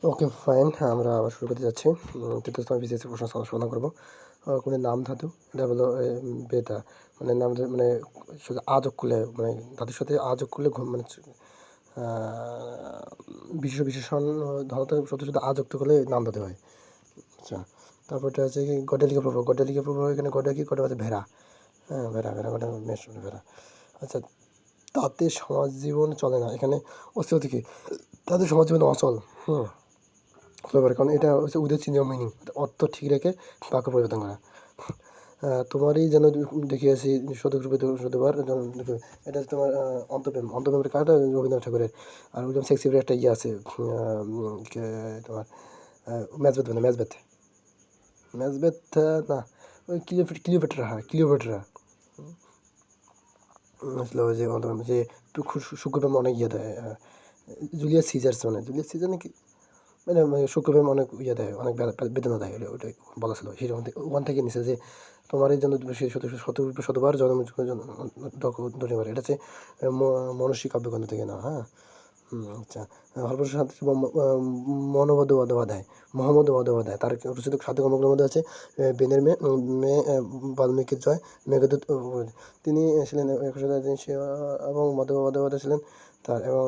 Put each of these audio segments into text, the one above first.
Okay fine, আমরা আবার শুরু করতে যাচ্ছি। তৃতীয়তম বিসিএস প্রশ্ন সমাধান করবো। কোনো নাম ধাতু, এটা হলো বেতা, মানে নাম মানে শুধু আ যোগ করলে, মানে ধাতুর সাথে আ যোগ করলে মানে বিশেষণ ধাতুতে সাথে শুধু আ যুক্ত করলে নাম ধাতু হয়। আচ্ছা, তারপরটা হচ্ছে কি গড্ডালিকা প্রভাব। গড্ডালিকা প্রভাব এখানে গড্ডা কি গড্ডা হচ্ছে ভেড়া। হ্যাঁ, ভেড়া ভেড়া গড্ডা মেষ ভেড়া। আচ্ছা, তাতে সমাজ জীবন চলে না, এখানে অস্তিত্ব কি তাদের সমাজ জীবন অচল। হতে পারে, কারণ এটা হচ্ছে উদের চিহ্ন মিনিং, অর্থ ঠিক রেখে বাক্য পরিবর্তন করা। তোমারই যেন দেখিয়েছি শতরূপে শতবার, এটা হচ্ছে তোমার অন্তপ্রেম। অন্তপ্রেমের কাজটা রবীন্দ্রনাথ ঠাকুরের। আর ওইরকম শেক্সপিয়ারের একটা ইয়ে আছে, তোমার ম্যাচবেথ, মানে ম্যাচবেথ, ম্যাচবেথ না, ওই ক্লিওপেট্রা, হ্যাঁ ক্লিওপেট্রা আসলে ওই যে অন্তপ্রেম, যে শুক্রপ্রেম অনেক ইয়ে দেয়। জুলিয়াস সিজার, মানে জুলিয়াস সিজার নাকি, মানে শুক্রপ্রেম অনেক ইয়ে দেয়, অনেক বেদনা দেয়, ওটাই বলা ছিল। সেরকম ওখান থেকে নিচে যে তোমার এই জন্য সে শতরূপে শতবার জন্ম ধরে পারে, এটা হচ্ছে মনস্বী কাব্যগ্রন্থ থেকে না। হ্যাঁ, আচ্ছা। হরপ্রসাদ শান্তি মনোবদ্ধ বন্দ্যোপাধ্যায়, মোহাম্মদ বন্দ্যোপাধ্যায়, তার রচিত সাহিত্য কর্মগুলোর মধ্যে আছে বেনের মেয়ে, মেয়ে বাল্মীকির জয়, মেঘদূত। তিনি ছিলেন এবং বন্দ্যোপাধ্যায় ছিলেন তার, এবং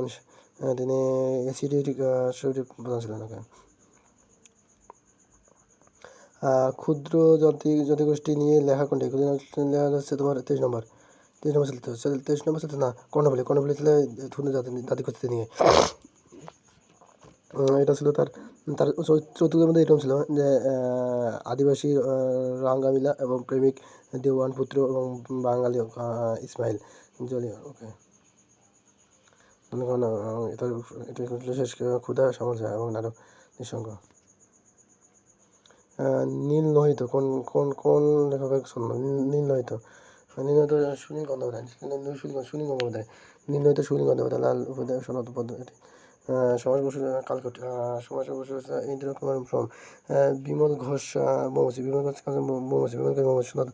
তিনি সিটি প্রধান ছিলেন। ওকে, ক্ষুদ্র জাতিগোষ্ঠী নিয়ে লেখা কোনটি? লেখা হচ্ছে তোমার 23 নম্বর। 23 নম্বর ছিল তো, 23 নম্বর ছিল না, কর্ণফুলী। কর্ণফুলী ছিল ক্ষুদ্র জাতিগোষ্ঠী নিয়ে। এটা ছিল তার তার চতুর্থের মধ্যে এরকম ছিল যে আদিবাসী রাঙ্গামিলা এবং প্রেমিক দেওয়ান পুত্র এবং বাঙালি ইসমাইল জলি। ওকে, এটা এটা শেষ ক্ষুধা সমস্যা এবং নারক নিঃসঙ্গ। নীল লোহিত কোন কোন কোন লেখকের ছন্দ? নীল লোহিত, নীল লোহিত সুনীল গঙ্গোপাধ্যায়, সুনীল গঙ্গোপাধ্যায়, নীল লোহিত সুনীল গঙ্গোপাধ্যায়, লাল উপাধ্যায়, সনদ উপাধ্যায়। সমাজ বসু কালকট, সমাজ বসু ইন্দ্র কুমার ফ্রম, বিমল ঘোষ মৌমুসি, বিমল ঘোষ মৌমুসি, বিমল ঘোষ মৌমুসি, সনদ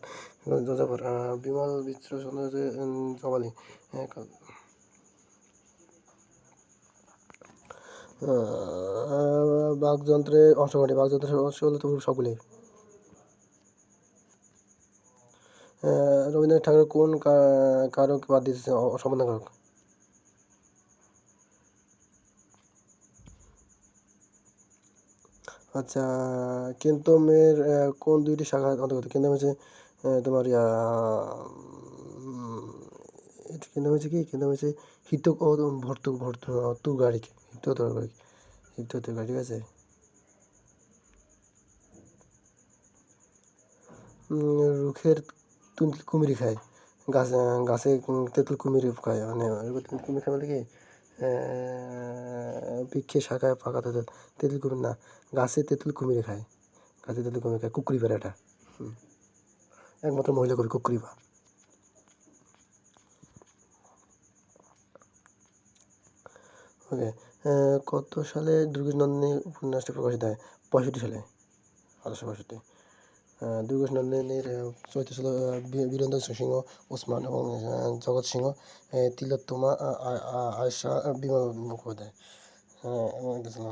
যাযাবর, বিমল মিত্র সনদ হচ্ছে জবালি। বাকযন্ত্রের অংশ কোনটি? বাকযন্ত্রের অংশ হলো তো সবগুলি। রবীন্দ্রনাথ ঠাকুর কোন কারক বাদ দিয়েছে? অসমাধান কারক। আচ্ছা, কেন্তমের কোন দুইটি শাখা অন্তর্গত? কেন্তম হচ্ছে তোমার এটা কেন্তম হচ্ছে কি, কেন্তম হচ্ছে হিতক ও ভর্তুক তুগারিক, হিতোগারিক, হিতোগারিক, ঠিক আছে। রুখের তুঁতল কুমিরি খায়, গাছে গাছে তেঁতুল কুমির খায়, মানে কুমির খায় বলতে কি বৃক্ষে শাখায় পাকা তেঁতুল, তেঁতুল কুমির না, গাছে তেঁতুল কুমিরে খায়, গাছে তেঁতুল কুমির খায়, কুকুরি পাড়াটা। একমাত্র মহিলা কবি কুকুরিবা। ওকে, কত সালে দুর্গেশনন্দিনী উপন্যাসটি প্রকাশিত হয়? 65 সালে, 1865। দুর্গেশনন্দিনীর চরিত্র ছিল বীরেন্দ্র সিংহ, ওসমান এবং জগৎ সিংহ, তিলোত্তমা, আয়েশা, বিমল মুখোপাধ্যায়। এবং এটা ছিল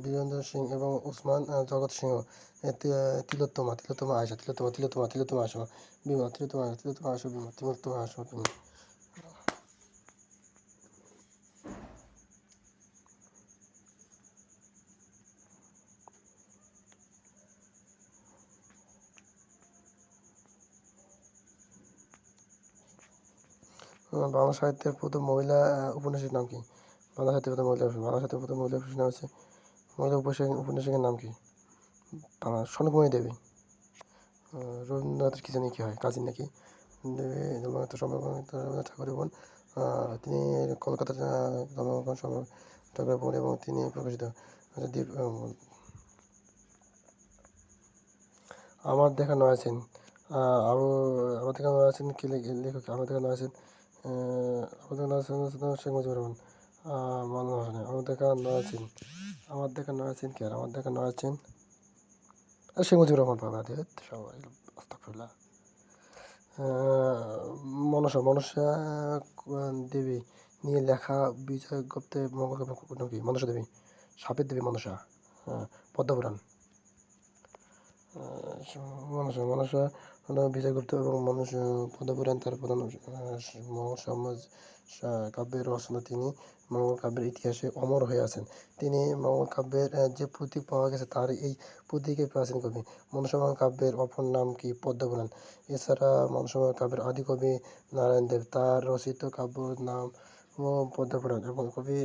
বীরেন্দ্র সিং এবং ওসমান, জগৎ সিংহ, তিলোত্তমা আয়েশা, তিলোত্তমা আয়েশা, বিমল, তিলোত্তমা আয়েশা, বিমল, তিলোত্তমা আয়েশা, বিমল। বাংলা সাহিত্যের প্রথম মহিলা উপন্যাসের নাম কি? বাংলা সাহিত্যের প্রথম মহিলা উপন্যাসের নাম হচ্ছে, মহিলা উপন্যাসিকের নাম কি? স্বর্ণকুমারী দেবী। রবীন্দ্রনাথের কি জানি কি হয়, কাজী নাকি দেবী জন্মগত রবীন্দ্রনাথ ঠাকুরের বোন। তিনি কলকাতার জন্মগ্রহণ ঠাকুরের বোন এবং তিনি প্রকাশিত দ্বীপ। আমার দেখা নয় আছেন, আরও আমার দেখা নয় আছেন কি লেখক? আমার দেখা নয় আছেন, আমার দেখা নয় আছেন শেখ মুজিবুর রহমান, মাওলানা ভাসানী। আমার দেখা নয় আছেন, আমার দেখা নয় আছেন কে? আর আমার দেখা নয় আছেন শেখ মুজিবুর রহমান পাবে সবাই। মনসা দেবী নিয়ে লেখা বিজয় গুপ্তে মঙ্গল কাব্য কি? মনসা দেবী, সাপের দেবী মনসা, পদ্মপুরাণ। মনসা মনসা হলো বিজয়গুপ্ত এবং মনসা পদ্মপুরাণ তার প্রধান মঙ্গল সমাজ কাব্যের রচনা। তিনি মঙ্গল কাব্যের ইতিহাসে অমর হয়ে আছেন। তিনি মঙ্গল কাব্যের যে প্রতীক পাওয়া গেছে তার এই প্রতীকের প্রাচীন কবি। মনসামঙ্গল কাব্যের অপর নাম কি? পদ্মপুরাণ। এছাড়া মনসামঙ্গল কাব্যের আদি কবি নারায়ণ দেব, তার রচিত কাব্যের নাম ও পদ্মপুরাণ এবং কবি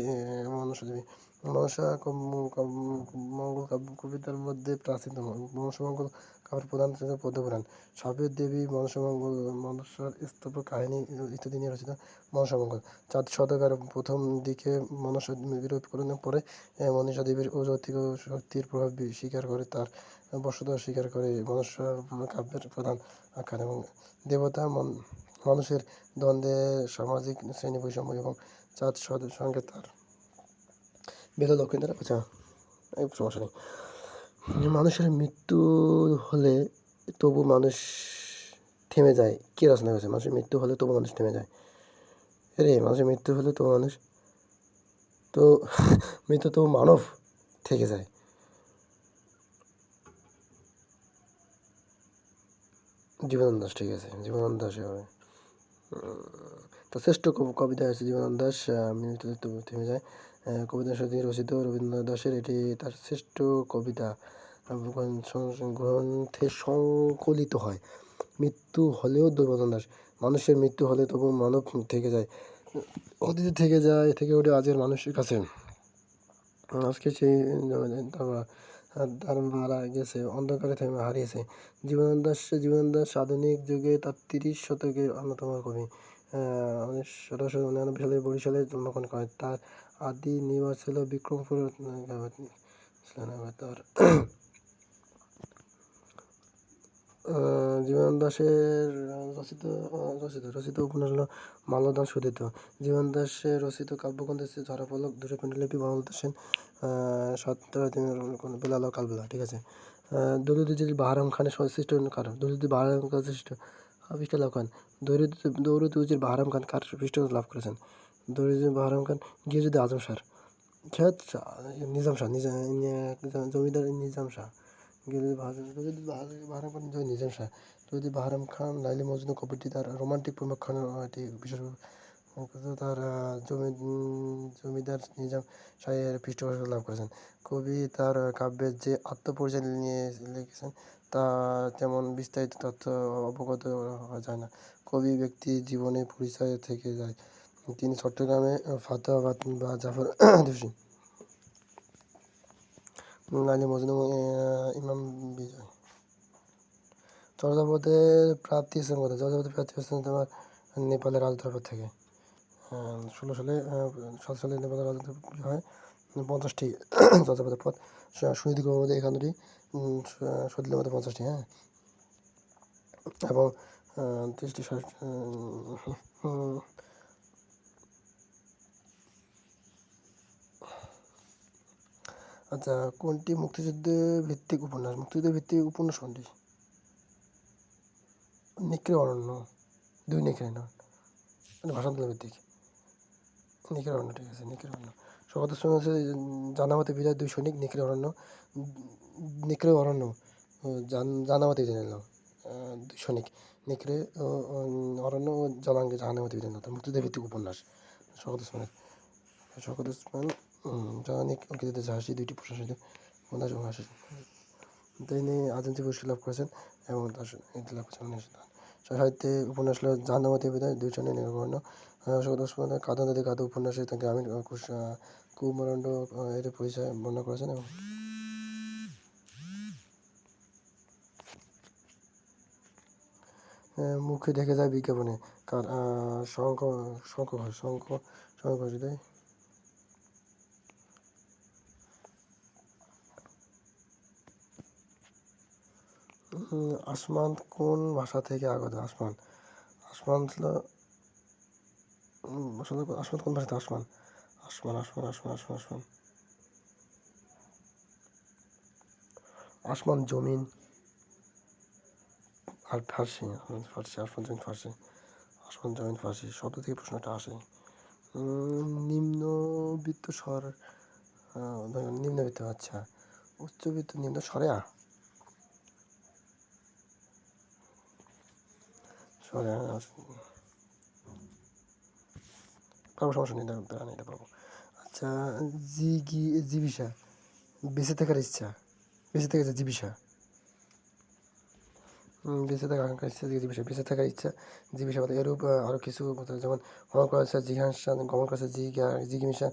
মনসা দেবী। মনসা মঙ্গল কাব্য কবিতার মধ্যে প্রাচীনতম। মনসামঙ্গল কাব্যের প্রধান ছিল পদ্মপুরাণ। সাপের দেবী মনসামঙ্গল, মনসার স্তব কাহিনী ইত্যাদি নিয়ে রচিত মনসামঙ্গল। 4 শতকের প্রথম দিকে মনসা বিরোধ করার পরে মনীষা দেবীর অযৌক্তিক শক্তির প্রভাব স্বীকার করে তার বংশধর স্বীকার করে মনসা কাব্যের প্রধান আখ্যান এবং দেবতা মানুষের দ্বন্দ্বে সামাজিক শ্রেণী বৈষম্য এবং চাঁদ সঙ্গে তার বেদ লক্ষণ দ্বারা আচ্ছা এই সমস্যা নেই। মানুষের মৃত্যু হলে তবু মানুষ থেমে যায়, কে রচনা করেছে? মানুষের মৃত্যু হলে তবু মানুষ থেমে যায়। রে মানুষের মৃত্যু হলে তবু মানুষ তো মৃত্যু তবু মানব থেকে যায়। জীবনানন্দ দাশ, ঠিক আছে, জীবনানন্দ দাস হবে। তো শ্রেষ্ঠ কবিতা আছে জীবনানন্দ দাস, মৃত্যু তবু থেমে যায়। কবিতা সাথে রচিত রবীন্দ্রনাথ দাশের এটি তার শ্রেষ্ঠ কবিতা গ্রন্থে সংকলিত হয়। মৃত্যু হলেও জীবনানন্দ দাশ, মানুষের মৃত্যু হলে তবু মানব থেকে যায়, অতীতে থেকে যায়, থেকে ওঠে আজকের মানুষের কাছে। আজকে সেই তার মারা গেছে, অন্ধকারে থেমে হারিয়েছে। জীবনানন্দ দাশ আধুনিক যুগে তার 30 শতকের অন্যতম কবি। 1799 সালে বরিশালে জন্মগ্রহণ করেন। তার আদি নিবাস ছিল বিক্রমপুর। তার জীবনানন্দ দাশের রচিত উপন্যাস হলো মাল্যদান সুধীত। জীবনানন্দ দাশের রচিত কাব্যগ্রন্থ হচ্ছে ঝরাপলক, 200 পাণ্ডুলিপি, বাংলা সেন, 7 বেলা আলো কালবেলা, ঠিক আছে। দৌলত উজির বাহারাম খানের সৃষ্ট কার? দৌলত বাহারাম খান সৃষ্ট পৃষ্ঠ লাভ করেন। দৌলত উজির বাহারাম খান কার পৃষ্ঠ লাভ করেছেন? দৌলত বাহারাম খান গিয়াসুদ্দিন আজম শাহ, নিজাম শাহ, জমিদার নিজাম শাহ। বাহারাম খান নিজাম শাহ। যদি বাহারাম খান লাইলি মজনু কবিটি তার রোমান্টিক প্রেমক্ষণ এটি বিশেষ তার জমিদার নিজাম শাহের পৃষ্ঠপোষকতা লাভ করেছেন। কবি তার কাব্যের যে আত্মপরিচয় নিয়ে লিখেছেন তা তেমন বিস্তারিত তথ্য অবগত হওয়া যায় না। কবি ব্যক্তি জীবনে পরিচয় থেকে যায়। তিনি চট্টগ্রামে ফাতেহাবাদ বা জাফর দোষী, লাইলি মজনু, ইমাম বিজয়। চর্যাপদের প্রাপ্তি স্থান কোথায়? চর্যাপদের প্রাপ্তি স্থান তোমার নেপালের রাজদরবার থেকে। 16 সালে 7 সালে নেপালের রাজদরবার হয়। 50টি চর্যাপদের পদ, সুনীতিগুলোর মধ্যে 51টি, সদিলের মধ্যে 50টি, হ্যাঁ, এবং 30টি আচ্ছা, কোনটি মুক্তিযুদ্ধ ভিত্তিক উপন্যাস? মুক্তিযুদ্ধ ভিত্তিক উপন্যাস কোনটি? নিক্রে অরণ্য, 2 নিক্রে না, মানে ভাষান্তর ভিত্তিক। নিক্রে অরণ্য, ঠিক আছে, নিক্রে অরণ্য। শপথের সঙ্গে হচ্ছে জানামতে বিজয় 2 সৈনিক, নিক্রে অরণ্য, জানামতে বিজয় নিলাম 2 সৈনিক, নিক্রে অরণ্য ও জাহানামতে বিজয় নিলাম। মুক্তিযুদ্ধ ভিত্তিক উপন্যাস শওকত ওসমান জাহানিক অঙ্কিত জাহাসি 2টি প্রশাসিত উপন্যাস এবং হাসি। তিনি আজন্তি পুরস্কার লাভ করেছেন এবং তার লাভ করেছেন সাহিত্যে উপন্যাস হল জাহানামতে বিজয় 2 সৈনিক নির্বর্ণ। শওকত ওসমান কাঁদো নদী কাঁদো উপন্যাসে তার গ্রামীণ কুমরণ্ড এর পরিচয় বর্ণনা করেছেন এবং মুখে ঢেকে যায় বিজ্ঞাপনে কার? শঙ্খ ঘোষ। আসমান কোন ভাষা থেকে আগত? আসমান ছিল আসমান কোন ভাষাতে? আসমান জমিন আর ফার্সি, আসমান জমিন ফার্সি, আসমান জমিন ফার্সি শব্দ থেকে প্রশ্নটা আসে। নিম্নবিত্ত স্বর, নিম্নবিত্ত, আচ্ছা, উচ্চবিত্ত, নিম্ন স্বরে স্বরে পাবো, সমস্যা নেই, এটা পাবো। আচ্ছা, জীবিকা, বেঁচে থাকার ইচ্ছা, বেঁচে থেকে জীবিকা, বেঁচে থাকার আকাঙ্ক্ষা, ইচ্ছা, জীবিকা, বেঁচে থাকার ইচ্ছা, জীবিকা বলে এরূপ আরও কিছু কথা, যেমন গমন করা ইচ্ছা, জিজ্ঞাসা, গমন করা জিজ্ঞাসা,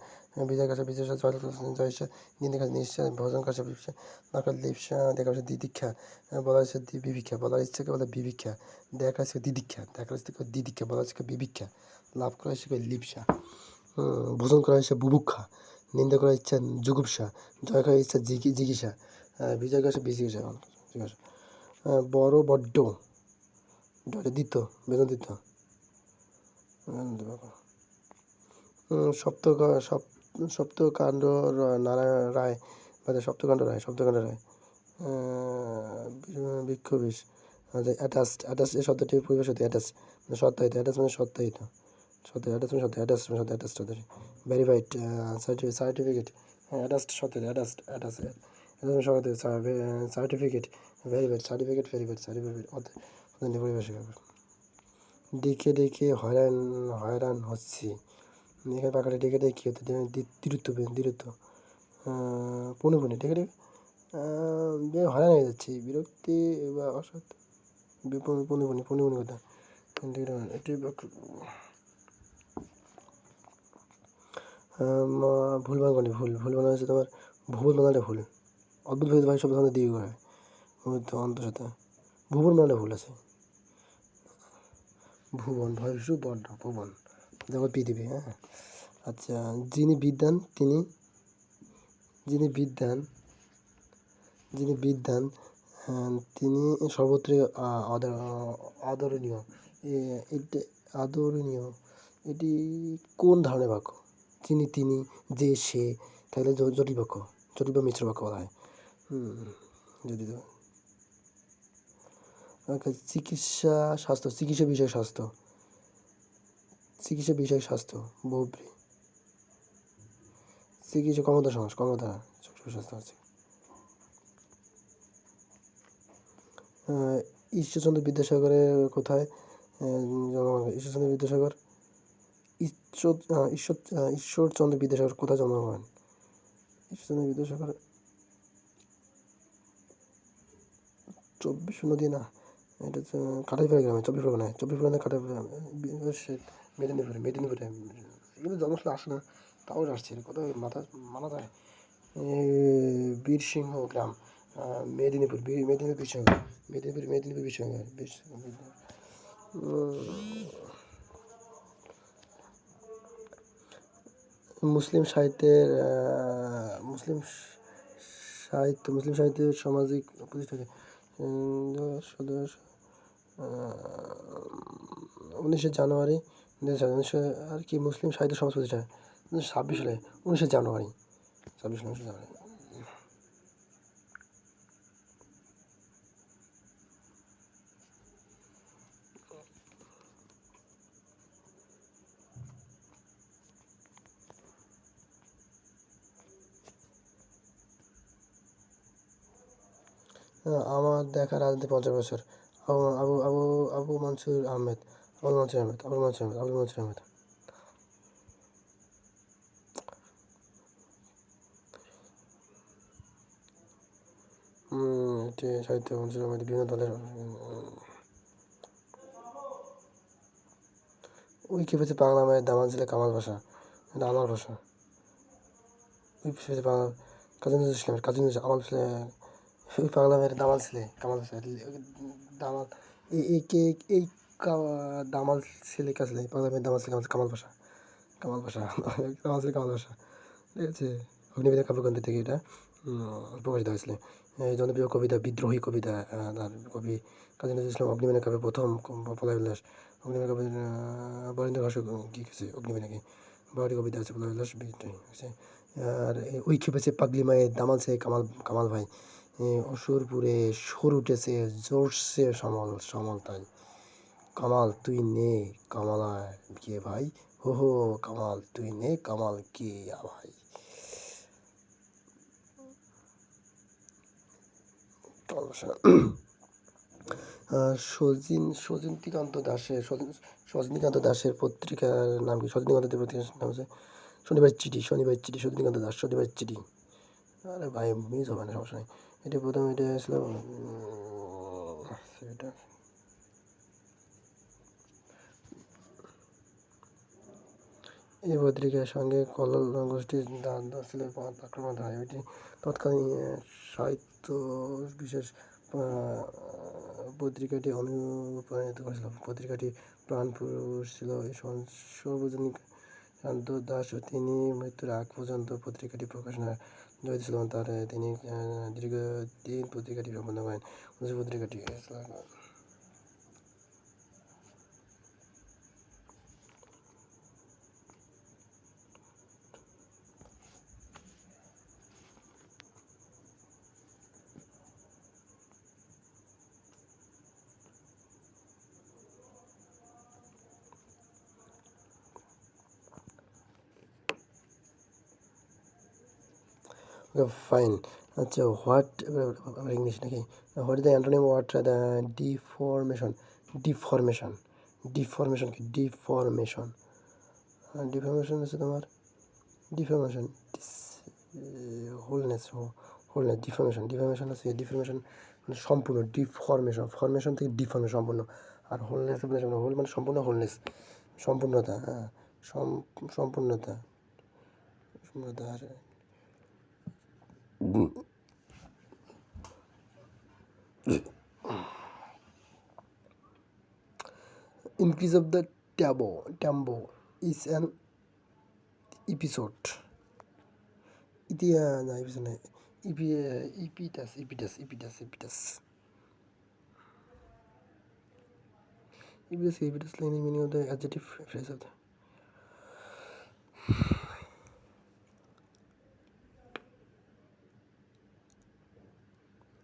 বিজয় কাছে বিজয়, জয়সা, নিন্দে কাছে নিঃশ্বাস, ভোজন কাছে বিপসা, নকাল লিপসা, দেখা হচ্ছে দিদীক্ষা, বলা হচ্ছে বিভিক্ষা, বলার ইচ্ছাকে বলে বিভিক্ষা, দেখা হচ্ছে দিদীক্ষা, দেখার ইচ্ছাকে দিদীক্ষা, বলা হচ্ছে বিভিক্ষা, লাভ করা হচ্ছে লিপসা, ভোজন করা হচ্ছে বুভুক্ষা, নিন্দা করার ইচ্ছা জুগুপ্সা, জয় করার ইচ্ছা জিজ্ঞাসা, বিজয় করা হচ্ছে বিজিজ্ঞাসা, জিজ্ঞাসা, বড় বড্ড, দিত, বেতন দিত, সপ্ত সপ্তকাণ্ড নারায়ণ রায়, সপ্তকাণ্ড রায়, বিক্ষোভিস, অ্যাটাচড এই শব্দটির পরিবেশ হতে অ্যাটাচ মানে সত্তাহিত, অ্যাটাচ মানে সত্তাহিত, অ্যাটাচ মানে সত্য, অ্যাটাচ শব্দটি ভেরিফাইড, সার্টিফিকেট, অ্যাটাচড সত্যাহিত, অ্যাটাচ সার্টিফিকেট, ভেরিফাইড, পরিবেশ, ডেকে ডেকে হয়রান হচ্ছি, এখানে পাখাটা ডেকে ডেকে কী হতো, দৃঢ়ত্ব, পনে ডেকে ডেকে হয়রান হয়ে যাচ্ছি, বিরক্তি বা অসৎ, পনে কথা, এটি ভুল বানানি, ভুল বানানো হচ্ছে তোমার, ভুল বানালে ভুল, অদ্ভুত ভেদ ভাই শব্দ দিয়ে করে অন্তঃসাথে, ভুবন বানালে ভুল আছে, ভুবন, ভয়সু বড্ড, ভুবন যেমন পৃথিবী, হ্যাঁ। আচ্ছা, যিনি বিদ্যান তিনি সর্বত্রই আদরণীয়, আদরণীয়, এটি কোন ধরনের বাক্য? তিনি, যে, সে, তাহলে জটিল বাক্য, জটিল বা মিশ্র বাক্য বলা হয়। যদি চিকিৎসা বিষয়ক স্বাস্থ্য, বহুব্রী, চিকিৎসা কর্মধারা স্বাস্থ্য আছে। ঈশ্বরচন্দ্র বিদ্যাসাগরের কোথায় ঈশ্বরচন্দ্র বিদ্যাসাগর কোথায় জন্মগ্রহণ করেন? ঈশ্বরচন্দ্র বিদ্যাসাগর 24 নদী না, এটা হচ্ছে কাঠাইপাড়া গ্রামে, 24 পরগনায় কাঠাইপাড়া, মেদিনীপুরে এগুলো জন্মস্থলে আসে না, তাও আসছে কথা মানা যায়। বীরসিংহ গ্রাম, মেদিনীপুর বীরসিংহ, মুসলিম সাহিত্যের সামাজিক প্রতিষ্ঠাকে 19শে জানুয়ারি, আর কি মুসলিম সাহিত্য সমাজ প্রতিষ্ঠা 26 সালে, 19শে জানুয়ারি। আমার দেখা রাজনীতি 50 বছর, আবু মনসুর আহমেদ, আবুল মনসুর আহমেদ। এটি সাহিত্য মনসুর আহমেদ বিভিন্ন দলের উইকিপিডিয়া বাংলা মায়ের দামান ছিল কামাল ভাষা, এটা আমার ভাষা। উইকিপিডিয়া বাংলা কাজী নজরুল ইসলামের আমার ওই পাগলা মেয়ের দামাল ছেলে কামাল ভাষা, দামাল এই দামাল ছেলে কাছে পাগলা মেয়ের দামাল ছেলে কামাল ভাষা, দামাল ছেলে কামাল ভাষা, ঠিক আছে। অগ্নিবেদা কাব্যগ্রন্থ থেকে এটা প্রকাশিত হয়েছিল। এই জনপ্রিয় কবিতা বিদ্রোহী কবিতা, তার কবি কাজী নজরুল ইসলাম অগ্নিবেদা কাব্যের প্রথম পলয় উল্লাস, অগ্নিবেদা কাব্যের বরেন্দ্র ঘোষক কী গেছে অগ্নিবেদাকে, বারোটি কবিতা আছে পলয় উল্লাস বিদ্রোহী আছে। আর ওই খেপেছে পাগলি মায়ের দামাল ছে কামাল ভাই, অসুরপুরে সুর উঠেছে জোরসে সমল তাই, কামাল তুই নে কামালায় গিয়ে ভাই হো কামাল তুই নে কামাল কিয়া ভাই। সজনীকান্ত দাসের পত্রিকার নাম কি? সজনীকান্ত দাসের পত্রিকার নাম হচ্ছে সজনীকান্ত দাস শনিবার চিঠি। আরে ভাই মিস হবে না, সমস্যা নেই। এটা প্রথম এটা ছিল এটা এই পত্রিকার সঙ্গে কল্লোল গোষ্ঠীর দ্বারা ছিল আক্রমণ হয়। এটি তৎকালীন সাহিত্য বিশেষ পত্রিকাটি অনুপ্রাণিত করেছিল। পত্রিকাটি প্রাণপুরুষ ছিল সর্বজনীন শান্ত দাস। তিনি মৃত্যুর আগ পর্যন্ত পত্রিকাটি প্রকাশনায় জড়িত ছিলেন। তিনি দীর্ঘদিন পত্রিকাটি সম্পন্ন করেন। পত্রিকাটি ফাইন। আচ্ছা হোয়াট, ইংলিশ নাকি? What is the antonym word deformation? Deformation deformation কি? ডিফরমেশন ডিফরমেশন হচ্ছে তোমার deformation wholeness. Wholeness deformation deformation হচ্ছে ডিফরমেশন মানে সম্পূর্ণ। ডিফরমেশন ফরমেশন থেকে ডিফরমেশন সম্পূর্ণ। আর হোলনেস হোল মানে সম্পূর্ণ, হোলনেস সম্পূর্ণতা। হ্যাঁ সম্পূর্ণতা সম্পূর্ণতা। আর increase of the tempo is an episode. না episode না, epitus line meaning of the adjective phrase of the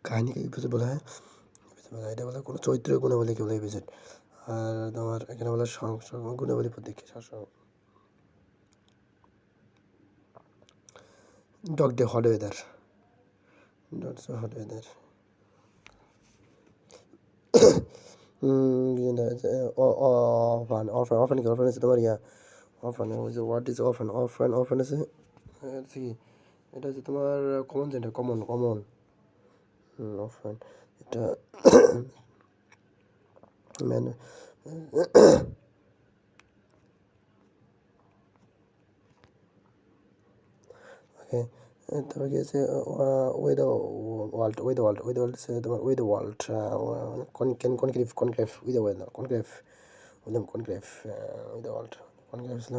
কাহিনীকে এপিসোড বলা হয়। এটা বলা কোনো চরিত্রের গুণাবলীকে বলে এপিসোড। আর তোমার এখানে বলা গুণাবলী প্রতীক dog day hot weather. Hot weather orphan কি? অফান আছে তোমার orphan what is orphan? Orphan আছে কি? এটা হচ্ছে তোমার কমন জেন্ডার, কমন অফান। এটা ম্যান ওকে। তারপর কি আছে ওয়ে দ্য ওয়ার্ল্ড হচ্ছে তোমার way the world conclave we the world conclave we the world conclave ছিল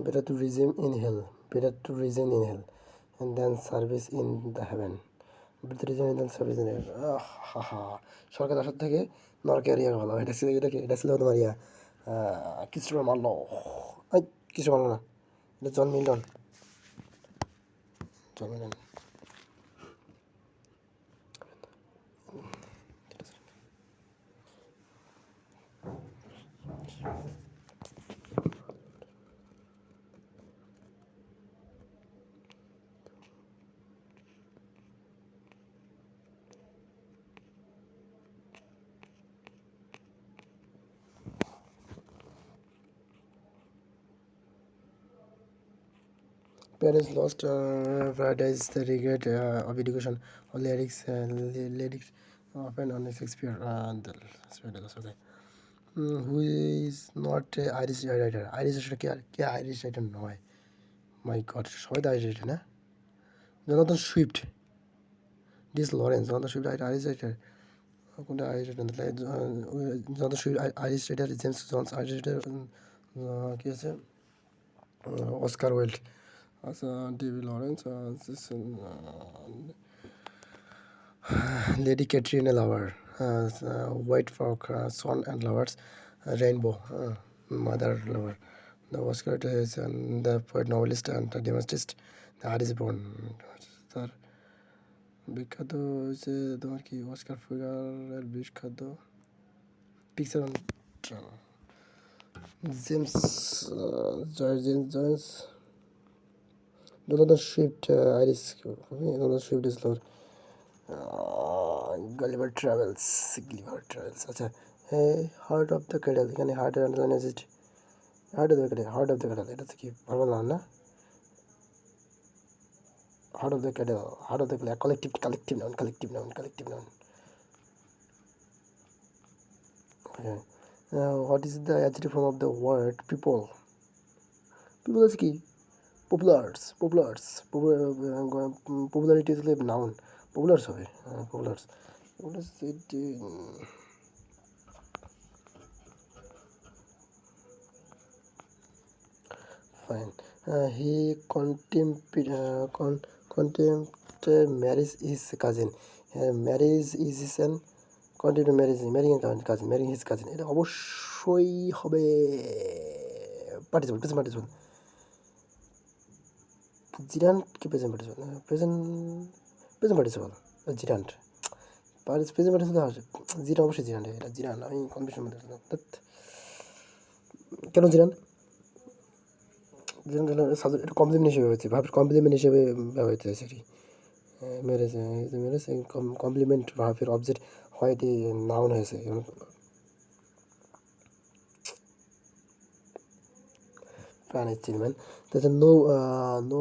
better to resume in hell and then service in the heaven. better to resume in service in heaven. সরকার আসার থেকে নরকে আর ভালো। এটা ছিল তোমার Christopher মারলো। Christopher Marlowe না, এটা John Milton. Parents lost paradise, the regret of education, or lyrics often on Shakespeare. Who is not Irish writer? Irish writer কে আইরিশ রাইটার নয়? মাই গড, সবাই তো আইরিশ রাইটার না? Jonathan Swift, D H Lawrence, Jonathan Swift Irish writer. কোনটা Irish writer? Jonathan Swift Irish writer, James জনস Irish writer, কি আছে Oscar Wilde David Lawrence, Lady Katrina Lover, White Frog, Swan and Lovers, Rainbow, Mother Lover. The Oscar is the poet, novelist, and the dramatist, the artist born. তার বিখ্যাত হচ্ছে তোমার কি Oscar ফিগারের বিখ্যাত picture drama James joins Jonathan Swift, Iris, Jonathan Swift is Lord. Gulliver Travels, আচ্ছা heart of the ক্যাডেল, এখানে হার্টের underline আছে হার্ট অফ দ্য ক্যাডেল এটা তো কি ভালো নাম না? Herd of the cattle, collective noun. Okay. What is the adjective form of the word people? People আছে কি? Popularity is like noun. Populars হবে, populars. What is it? Fine. He contemplated marriage his cousin. Marriage is his son. Contemplated marrying his cousin. এটা অবশ্যই হবে present participle. জিরান কি present participle? Present participle gerund present participle আছে জিরান, অবশ্যই জিরান, এটা জিরান, আমি confusion মধ্যে কেন জিরান এটা কমপ্লিমেন্ট হিসেবে হয়েছে, ভাবের কমপ্লিমেন্ট হিসেবে ব্যবহৃত হয়েছে এটি ম্যারেজ কমপ্লিমেন্ট ভাবের অবজেক্ট হয় এটি নাউন হয়েছে। প্রাণের চিলম্যান তাছাড়া নো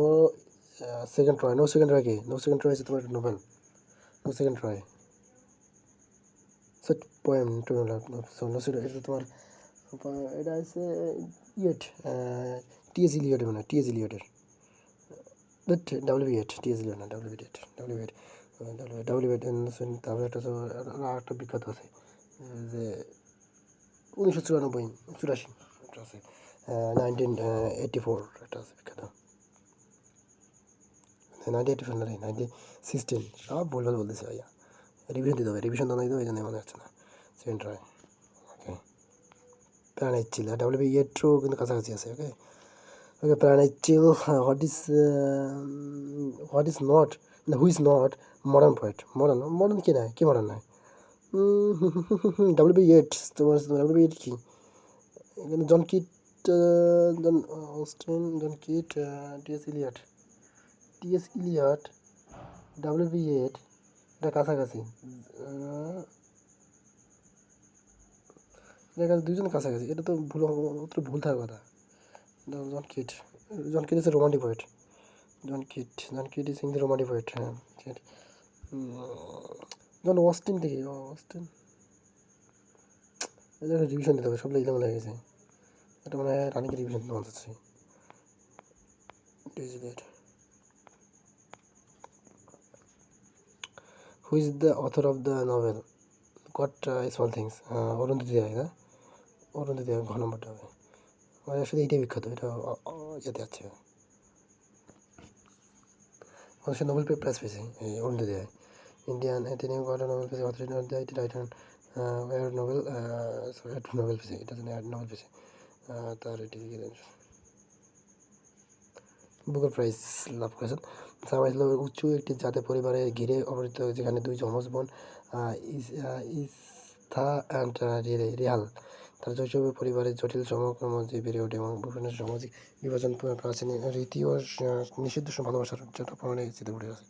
সেকেন্ড ট্রয়, কি নো সেকেন্ড ট্রয় হচ্ছে তোমার নোবেল, নো সেকেন্ড ট্রয় সেট পোয়েম টু এটা তোমার এটা আছে ইয়েট টিএস ইলিয়টের, মানে টিএস ইলিয়টের WB8 টিএস ইলিয়ট না WB8 তারপরে একটা তো একটা বিখ্যাত আছে যে 1984 একটা আছে 1984 একটা আছে বিখ্যাত, 1984 না 1916 সব ভুলভাল বলতেছে ভাইয়া, রিভিশন দিতে হবে, রিভিশন দিতে হবে, এই জন্য মনে হচ্ছে না সেকেন্ড ট্রাই। ওকে প্রাণের চিল WB8 কিন্তু কাছাকাছি আছে। ওকে ওকে প্রাণের চিল what is not who is not modern poet, modern কি নয়, কি মডার্ন নয় WB8 তোমার WB8 কি এখানে জন কিট জন অস্টিন জন কিট টিএস ইলিয়ট WB8 এটা কাছাকাছি, দুজন কাছাকাছি, এটা তো ভুল থাকার কথা। John Keats is romantic poet, John Keats is in the romantic poet, হ্যাঁ জন অস্টিন থেকে এদের রিভিশন দিতে হবে, সব লিখলে মনে হয়ে গেছে, এটা মনে হয় রানিকে রিভিশন দিতে মনে হচ্ছে। Who is the author of the novel God small things? Arundhati Roy না, অরুন্ধতী রায় ঘ নম্বরটা হবে, মানে আসলে এইটাই বিখ্যাত, এটা যেতে যাচ্ছে মানুষের নোবেল প্রাইজ পেয়েছে এই অরুন্ধতী রায়, ইন্ডিয়ান তিনি নোবেল পেয়েছে, নোবেল পেয়েছে, এটা জন্য নোবেল পেয়েছে তার এটি বুকার প্রাইজ লাভ করেছেন। সামাইজ উচ্চ একটি জাতীয় পরিবারে ঘিরে অবস্থিত, যেখানে দুই যমজ বোন ইস্থা অ্যান্ড রেহাল তার শৈশবে পরিবারের জটিল সমগ্র মধ্যে বেড়ে ওঠে এবং বিভিন্ন সামাজিক বিভাজন, প্রাচীন রীতি ও নিষিদ্ধ ভালোবাসার জন্য প্রমাণে চিতে উঠে আছে।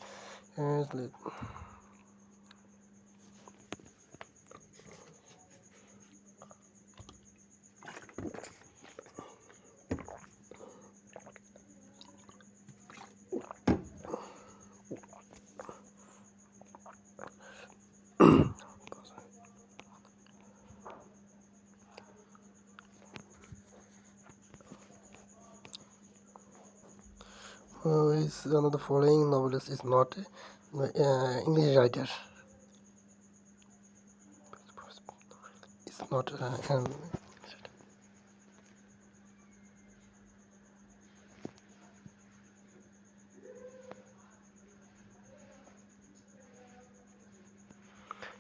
Is one of the following novelists is not English writer? It's not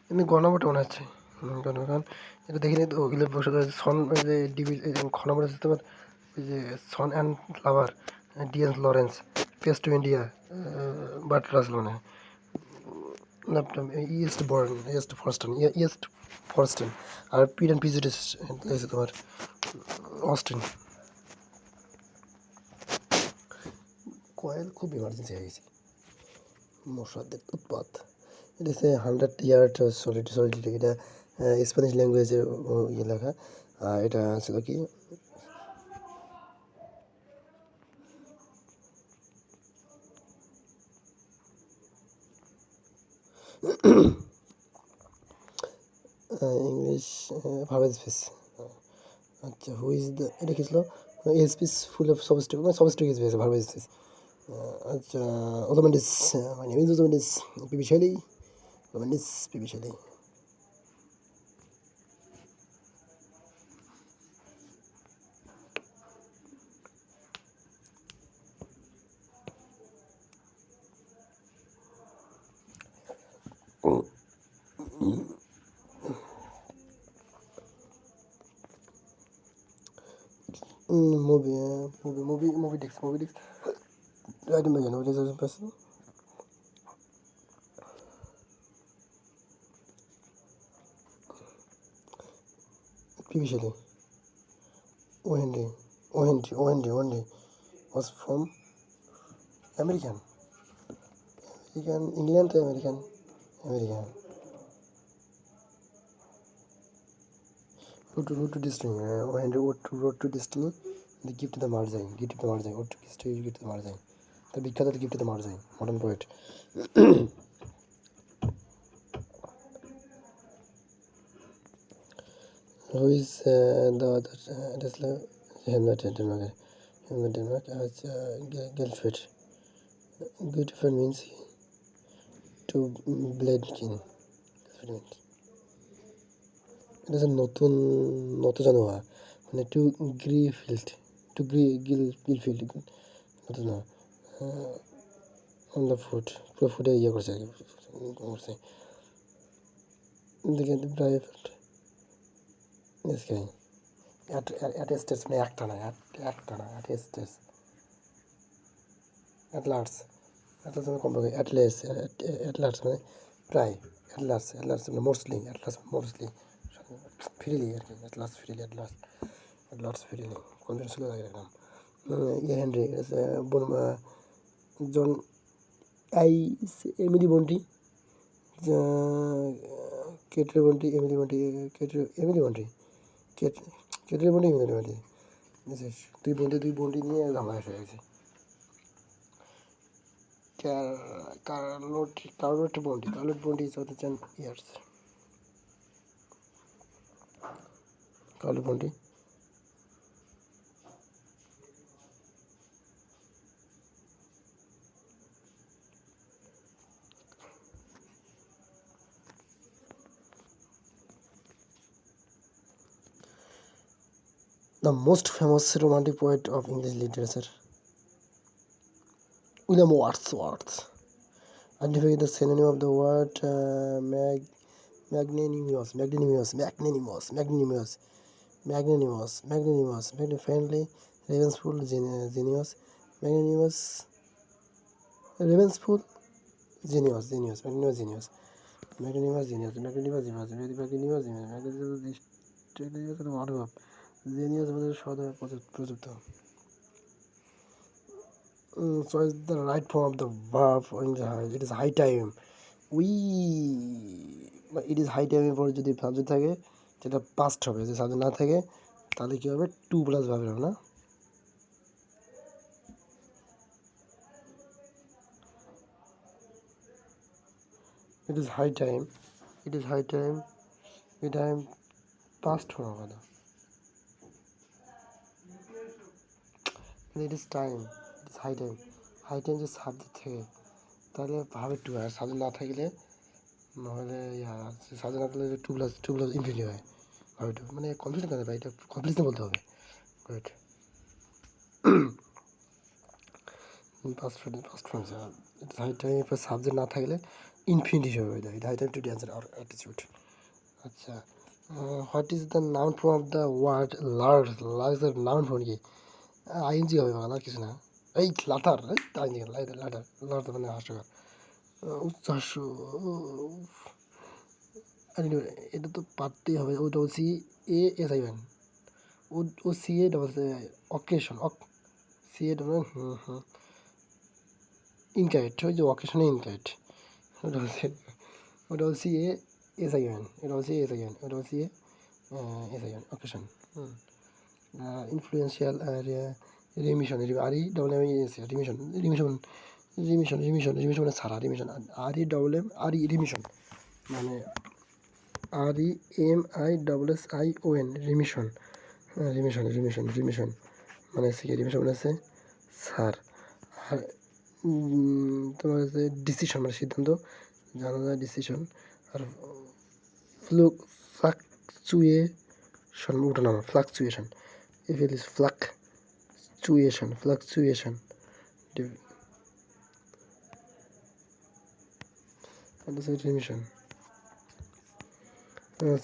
এমনি গণভোট মনে হচ্ছে কারণ এটা দেখিনি তো ওগুলো বসে সন ওই যে ডিবি খ নম্বর আছে তোমার ওই যে son and lover D S Lawrence passage to India but Russell মানে ল্যাপটপ ইয়েস্ট ফরস্টেন আর পিড অ্যান্ড পিজিটিস আছে তোমার অস্টিন কয়েল খুব ইমার্জেন্সি হয়ে গেছে মশাদের উৎপাত এটা হচ্ছে 100 ইয়ার্ড সলিডিটি এটা স্প্যানিশ ল্যাঙ্গুয়েজের ইয়ে লেখা আর এটা ছিল কি ইংলিশ ভার্ব স্পেস আচ্ছা হু ইজ দ্য এটা কি ছিল স্পেস ফুল অফ সবস্টিক মানে সবস্টিক স্পেস ভার্ব স্পেস আচ্ছা ওজোমেন্টিস মাই নেম ইজ ওজোমেন্টিস পিবি শৈলী ওজোমেন্টিস পিবি শৈলী movie dicks I don't know what is the person PB Shelley O.Henry was from American England American Road to Destiny O.Henry Road to Destiny the gift to the Marzai Road to Destiny gift to the Marzai the বিখ্যাত gift to the Marzai modern poet who is the other wrestler Hamlet Denmark as Gelfred Gelfred means to blade king এটা হচ্ছে নতুন জানোয়া মানে two গিলফিল্ড নতুন না on the foot পুরো ফুটে ইয়ে করছে আর কি করছে দেখে প্রাইভেট অ্যাটেস্টেস মানে একটা না অ্যাটেস্টেস অ্যাটলার্স মানে কমপক্ষে অ্যাটলার্স মানে প্রায় অ্যাটলার্স মানে মোস্টলি ফ্রিলি আর কি অ্যাটলার্স ফ্রিলি কনফিডেন্স ছিল রাখলাম হেনরি জন এমিলি বন্টি কেটরি বন্টি এমিলি বন্টি দুই বন্টি নিয়ে ঝামেলা হয়ে গেছে কার্লোট বন্টি is of the 10 years কার্লোট বন্টি the most famous romantic poet of English literature William Wordsworth identify the synonym of the word magnanimous friendly revengeful genius revengeful genius আমাদের সদয় প্রযুক্ত so is the right form of the verb in the it is high time it is high time পর যদি subject থাকে সেটা past হবে যদি subject না থাকে তাহলে কি হবে টু প্লাস ভার্ব হবে না it is high time past হওয়া কথা it is time it is high time যে সাবজেক্ট থাকে তাহলে ভাবে টু আর সাবজেক্ট না থাকলে নাহলে সাবজেক্ট না থাকলে টু প্লাস ইনফিনিটি হয় ভাবে টু মানে কনফিউশন কেন ভাই এটা কমপ্লিটলি বলতে হবে গুড পাস্ট ফ্রেন্ড হাই টাইমের পর সাবজেক্ট না থাকলে ইনফিনিটিভ হবে দেয় হাই টাইম টু ড্যান্সার আর অ্যাটিটিউড। আচ্ছা, what is the noun form of the word large? Large এর নাউন ফর্ম কি? আইএনজি হবে বাংলা, আর কিছু না। এই লাটার, এই আইনজি লাটার, লাটার মানে হাস্যকর। উচ্চাস্য, এটা তো পারতেই হবে। O double C A S I N, O C A double occasion, C A double incorrect, ওই যে অকেশনে ইনকারেক্ট। ওটা হচ্ছে, ওটা হচ্ছে C A S I N, এটা হচ্ছে এস আই এন, ওটা হচ্ছে S I N occasion. Influential remission, R E double M S, remission, remission, remission, remission, remission মানে সারা, remission, R E double M, R E remission মানে R E M I double S I O N, remission, remission, remission, remission মানে হচ্ছে কি, remission মানে হচ্ছে সার। আর তোমার হচ্ছে ডিসিশন মানে সিদ্ধান্ত, জানা যায় ডিসিশন। আর ফ্লাকচুয়েশন, ওঠানামা, fluctuation, if it is fluctuation, fluctuation, and this is remission.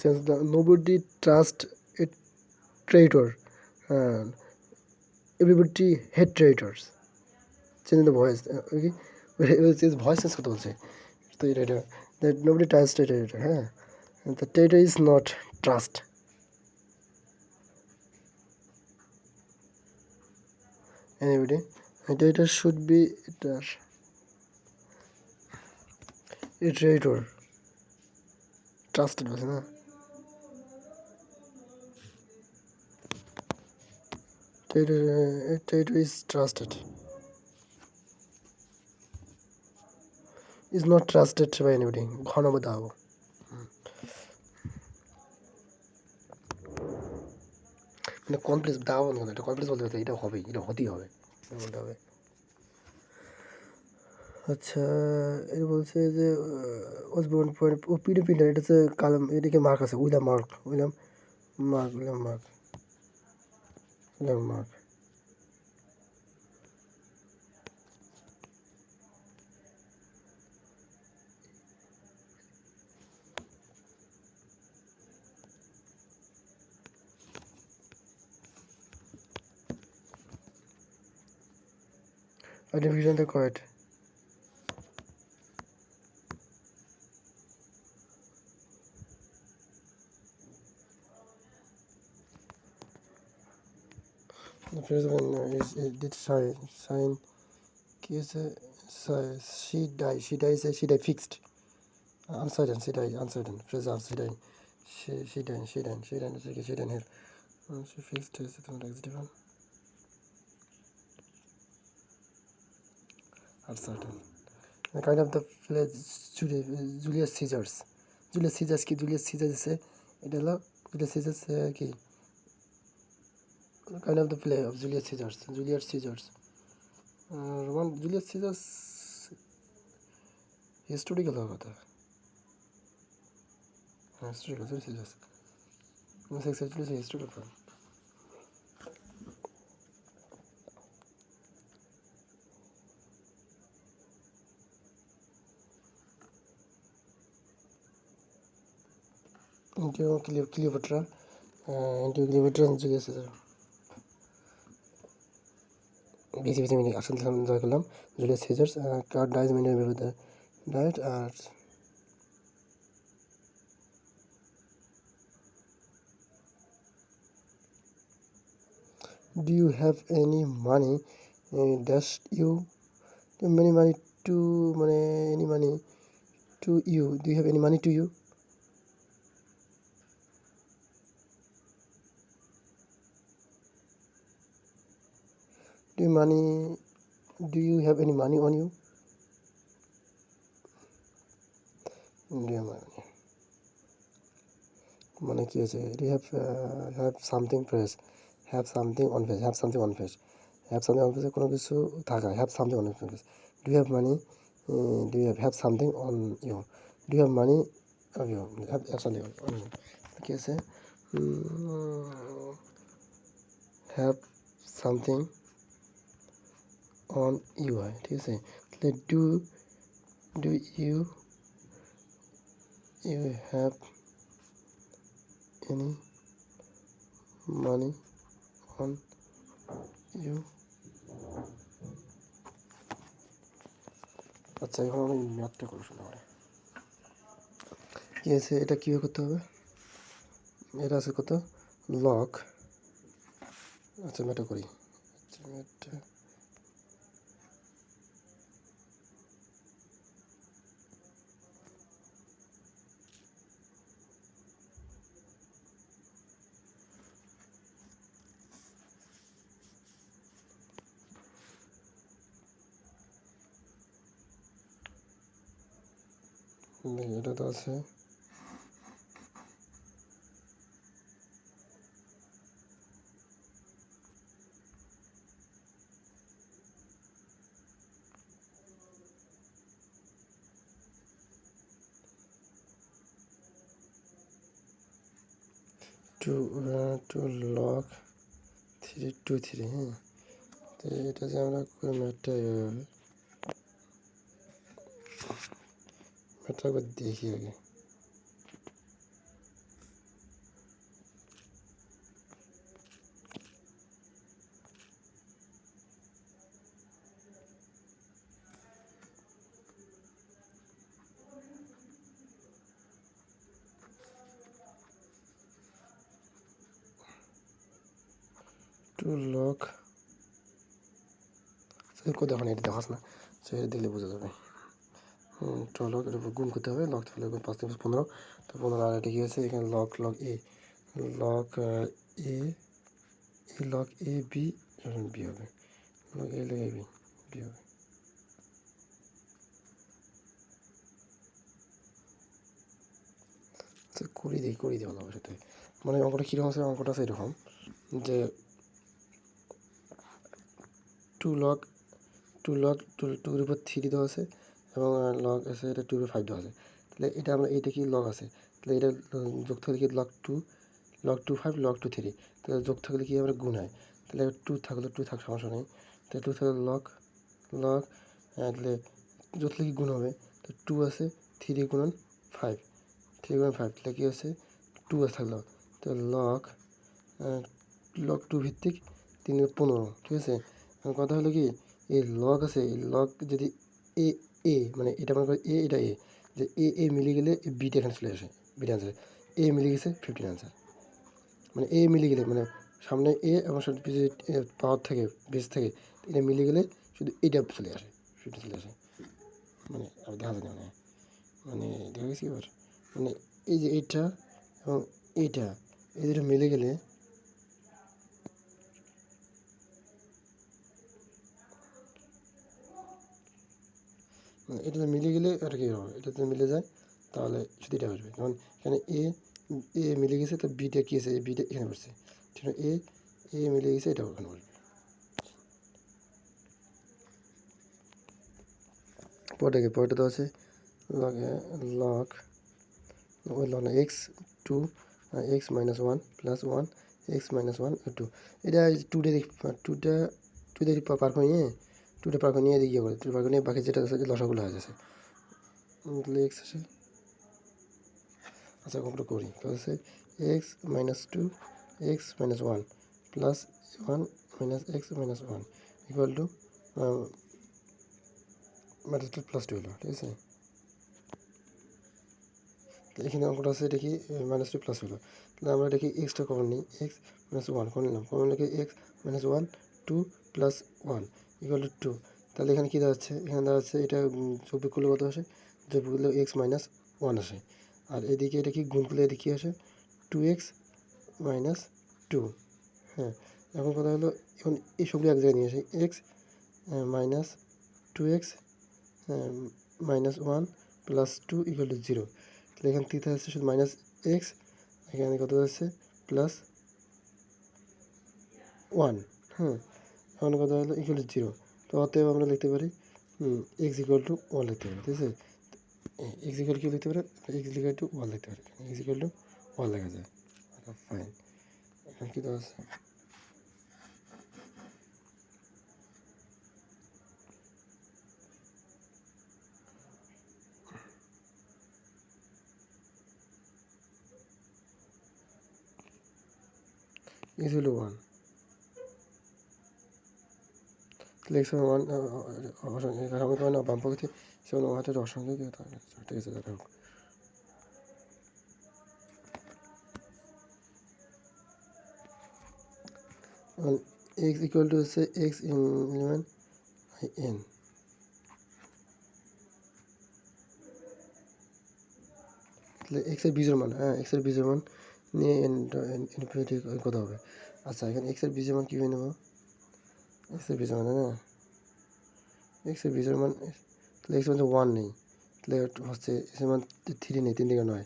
Since the nobody trust a traitor, uh, everybody hate traitors. Change the voice, okay? His voice is what also the traitor, that nobody trusts a traitor, huh? And the traitor is not trust anybody. A traitor should be a traitor, trusted person, huh? A traitor is trusted, is not trusted by anybody. ঘনব দাও। মানে complex দাও না, এটা complex বলতে হবে, এটা হবে, এটা হতেই হবে, বলতে হবে। আচ্ছা, এটা বলছে যে ওসবোর্ন পয়েন্ট ও পিডি প্রিন্টার, এটা হচ্ছে কালাম, এদিকে মার্ক আছে, William mark, William mark, William mark, William mark. Identification the correct. The first one is did sign case she died, she died fixed, uncertain, she died uncertain, present, she died, she died, she died, she died, she died here, she fixed is different, uncertain. The kind of the play Julius Caesars, Julius Caesars কি, Julius Caesars এটা হলো Julius Caesars কি, kind of the play of Julius Caesars, Julius Caesars, Roman Julius Caesars historical কথা, historical Julius Caesars, actually historical film. Cleopatra, Cleopatra and Julius Caesar. বেশি বেশি minute আসলে enjoy করলাম। Julius scissors কার dies মিনিটের বিরুদ্ধে ডাইট। আর do you have any money dash you, many money to মানে any money to you, do you have any money to you? Do you have any money on you? Do you have money? মানে কি আছে, do you have something face, have something on face, have something on face, have something on face কোনো কিছু থাকা, have something on face. Do you have money? Do you have something on you? Do you have money of you? Have something on you. কি আছে, have something on you হয়, ঠিক আছে। Do you have any money on you? আচ্ছা, এখন আমি ম্যাথটা করবো শুনে করে কি আছে, এটা কীভাবে করতে হবে? এটা আছে কত লগ। আচ্ছা ম্যাথটা করি। আচ্ছা ম্যাথটা এটা তো আছে 2 log 3 হ্যাঁ। তো এটা যে আমরা ম্যাথটা এভাবে ম্যাথটা একবার দেখি আগে। 2 log দেখো না, এটা দেখাস না, সেটা দেখলে বোঝা যাবে। 2 log এর উপর গুণ করতে হবে, লগ তাহলে 5 3 15, তো 15 আর এটা কি আছে এখানে log A log A log A B B হবে, লগ এ বি বি হবে। আচ্ছা করে দিই ভালো হবে সাথে। মানে অঙ্কটা কীরকম আছে, অঙ্কটা আছে এরকম যে 2 log 2 এর উপর 3 দেওয়া আছে এবং লগ আছে এটা 2 এর 5 দেওয়া আছে। তাহলে এটা আমরা এইটা কি লগ আছে, তাহলে এটা যোগ থাকলে কি লগ 2 5 লগ 2 3, তাহলে যোগ থাকলে কি আমরা গুণ হয়, তাহলে 2 থাকলে 2 থাক সমস্যা নেই, তাহলে 2 থাকলে লগ তাহলে যোগ থাকলে কি গুণ হবে, তো 2 আছে 3 গুণন 5 তাহলে কি আছে 2 আছে থাকলো, তো লগ 2 ভিত্তিক 3 15, ঠিক আছে। এখন কথা হলো কি এই লগ আছে, এই লগ যদি এ মানে এটা মনে করি এটা যে মিলে গেলে বিটা এখানে চলে আসে, বিটা আনসার এ মিলে গেছে 15 আনসার, মানে এ মিলে গেলে মানে সামনে এবং পাওয়ার থেকে বেস থেকে এটা মিলে গেলে শুধু এটা চলে আসে, মানে আর দেখা যায় না, মানে দেখা গেছে এবার মানে এই যে এইটা এবং এইটা এই দুটো মিলে গেলে এটা মিলে গেলে আর কি হবে, এটাতে মিলে যায় তাহলে শুধু এটা আসবে। যেমন এখানে এ মিলে গেছে, তো বিটা কী আছে, বিটা এখানে বসছে, ঠিক আছে। এ মিলে গেছে, এটা ওখানে বসবে। পরেটা তো আছে log x 2 x minus 1 plus 1 x minus 1 2, এটা 2 দিয়ে পার করে নিয়ে 2টা পার করে নিয়ে এদিকে করে 2 পার করে নিয়ে বাকি যেটা আছে লসাগুলো হয়ে যাচ্ছে, তাহলে এক্স আসে। আচ্ছা কমপ্লিট করি, তাহলে আছে x minus 2 x minus 1 plus 1 minus x minus 1 equal to minus 2 plus 2 হলো, ঠিক আছে। এখানে অঙ্কটা আছে এটা কি মাইনাস 2 প্লাস হলো, তাহলে আমরা এটা কি এক্সটা কমন নিই, এক্স মাইনাস 1 কমন নিলাম, কমন লিখে x minus 1 2 plus 1 equal to 2, তাহলে এখানে কী দাঁড়াচ্ছে, এখানে দাঁড়াচ্ছে এটা যোগ বিয়োগ করলে কত আসে, যোগ বিয়োগ করলে এক্স মাইনাস 1 আসে, আর এদিকে এটা কি গুণ করলে এদিকে কী আসে 2x মাইনাস 2, হ্যাঁ। এখন কথা হলো এখন এই সবগুলো এক জায়গায় নিয়ে আসে, x minus 2x minus 1 plus 2 equal to 0, তাহলে এখানে থিটা আসছে শুধু মাইনাস এক্স, এখানে কত আসছে প্লাস 1, হ্যাঁ। এখন কথা হলো ইকুয়াল টু 0, তো অতএব আমরা লিখতে পারি এক্স ইকুয়াল টু 1 লিখতে পারি, ঠিক আছে। এক্স ইকুয়াল কি লিখতে পারে, এক্স ইকুয়াল টু 1 লিখতে পারি, এক্স ইকুয়াল টু 1 লেখা যায়, ফাইন। এখন কী দেওয়া আছে, এক্স হলো 1, তাহলে এক্স হলো 1 অসংখ্য মানে বামপক্ষে সেগুলো হাতের অসংখ্য ঠিক আছে যাই হোক। এক্স ইকুয়াল টু হচ্ছে এক্স এলিমেন্ট বাই এন, তাহলে এক্সের বীজের মান, হ্যাঁ এক্সের বীজের মান নিয়ে ইনফিনিটি কত হবে। আচ্ছা এখানে এক্সের বীজের মান কীভাবে নেবো, এক্সের বীজের মান না, এক্সের বীজের মান, তাহলে এক্সের মধ্যে 1 নেই, তাহলে হচ্ছে এক্সের মান 3 নেই, 3 থেকে 9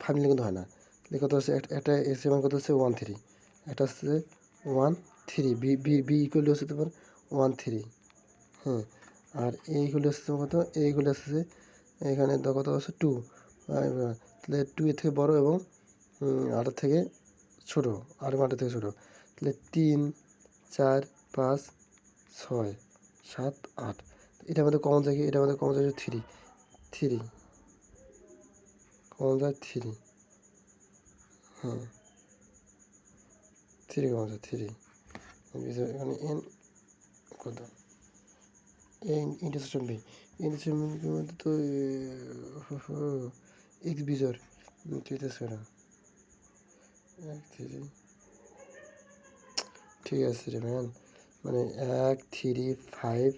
5 নিলে কিন্তু হয় না, তাহলে কত হচ্ছে একটা এক্সের মান কত হচ্ছে 1 3, একটা হচ্ছে 1 3, B B B equal to হচ্ছে তোমার 1 3, হ্যাঁ আর এইগুলো হচ্ছে তোমার কত, এইগুলো হচ্ছে এখানে কত হচ্ছে 2, তাহলে 2 এর থেকে বড় এবং 8 থেকে ছোটো, 8 থেকে ছোটো, তাহলে 3 4 5 6 7 8, এটার মধ্যে কমন যায় কি, এটার মধ্যে কমন যায় 3 3, কমন যায় 3, হ্যাঁ 3 কমন যায় 3, এখানে এন কত, ইন্টারসেকশন বি, ইন্টারসেকশন মধ্যে তো এক্স বিজোর সেটা 1 3, ঠিক আছে রে ম্যান, মানে 1 3 5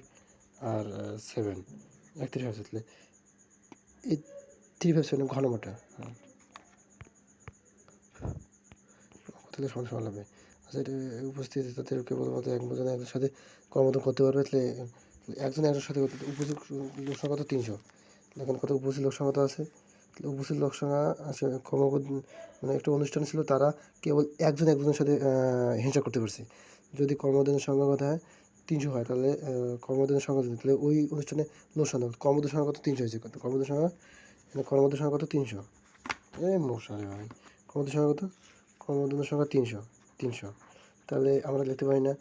আর 7, 1 3 5 তাহলে এই 3 5 7 ঘন মোটা, তাহলে সমান লাগবে। আচ্ছা এটা উপস্থিত তাদের কেবলমাত্র একজন একজনের সাথে কর্মরত করতে পারবে, তাহলে একজন একজনের সাথে উপস্থিত লোক সংখ্যা তো 300, এখন কত উপস্থিত লোক সংখ্যা তো আছে, তাহলে উপস্থিত লোক সংখ্যা আছে মানে একটা অনুষ্ঠান ছিল, তারা কেবল একজন একজনের সাথে হিংসা করতে পারছে। যদি কর্মদিনের সংখ্যা কথা হয় 300 হয়, তাহলে কর্মদিনের সংখ্যা যদি, তাহলে ওই অনুষ্ঠানে লোক সংখ্যা কর্মদিনের সংখ্যা কত 300 হয়েছে, কর্মদিনের সংখ্যা কর্মদিনের সংখ্যা কত 300, মশারে ভাই কর্মদিনের সংখ্যা কত, কর্মদিনের সংখ্যা 300, তাহলে আমরা লিখতে পারি না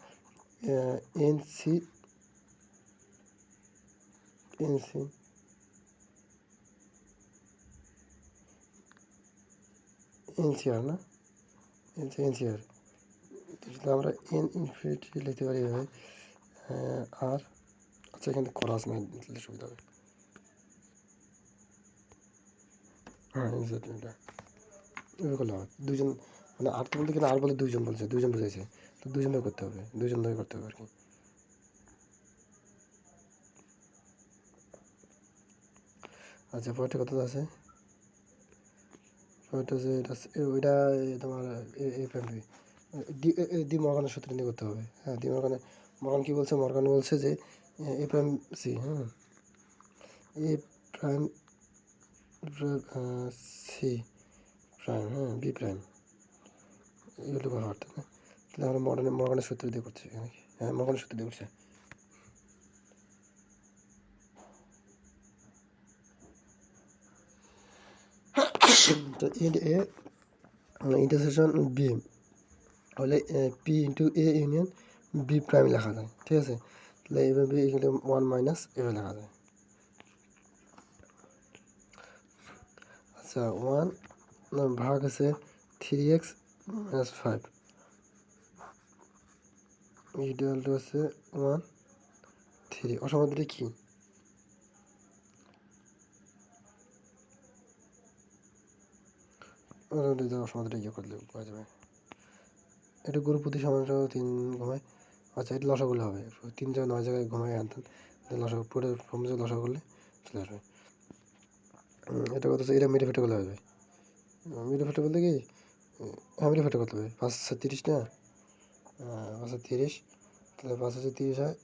এনসি এনসি এনসিআর না, এনসিআর, তাহলে আমরা এন ইনফিনিটি লিখতে পারি এভাবে, আর আচ্ছা এখানে খরচ নেই লিখলে সুবিধা হবে, হ্যাঁ এনসিআর এটা এভাবে করলে হবে, দুজন মানে আর তো বলতে গেলে আর বলে দুজন বলছে, দুজন বোঝাইছে, তো দুজন ধরে করতে হবে, দুজন ধরে করতে হবে আর কি। আচ্ছা পরেরটা কত আছে, পরেরটা যে এটা ওইটা তোমার এ ফ্যামিলি ডি মর্গানের সূত্র নিয়ে করতে হবে, হ্যাঁ ডি মর্গানে, মর্গান কী বলছে, মর্গান বলছে যে এ প্রাইম সি, হ্যাঁ এ প্রাইম সি প্রাইম, হ্যাঁ বি প্রাইম, এগুলো করা হতো না, তাহলে আমরা মর্গানের সূত্র দিয়ে করছি এখানে, হ্যাঁ মর্গানের সূত্র দিয়ে করছি। তো এ ইন্টারসেকশন বি হলে P into A union B prime লেখা যায়, ঠিক আছে, তাহলে এইভাবে এখানে 1 মাইনাস এভাবে লেখা যায়। আচ্ছা 1 ভাগ আছে 3x মাইনাস 5, ইকুয়াল হচ্ছে 1 3, অসমানতা কি, অসমানতা ইয়ে করলে পাওয়া যাবে, এটা গরু প্রতি সমান 3 ঘুমায়, আচ্ছা এটা লসাগুলো হবে 3 জায়গায় 9 জায়গায় ঘুমায় আনতেন, লসা পুরো ফর্মে লসা করলে চলে আসবে। এটা কত, এটা মেরে ফেটে করলে হবে, মেরে ফেটে বলতে কি, হ্যাঁ মেরে ফেটে করতে হবে, 5 30 না, 5 30, তাহলে 5 30 হয়,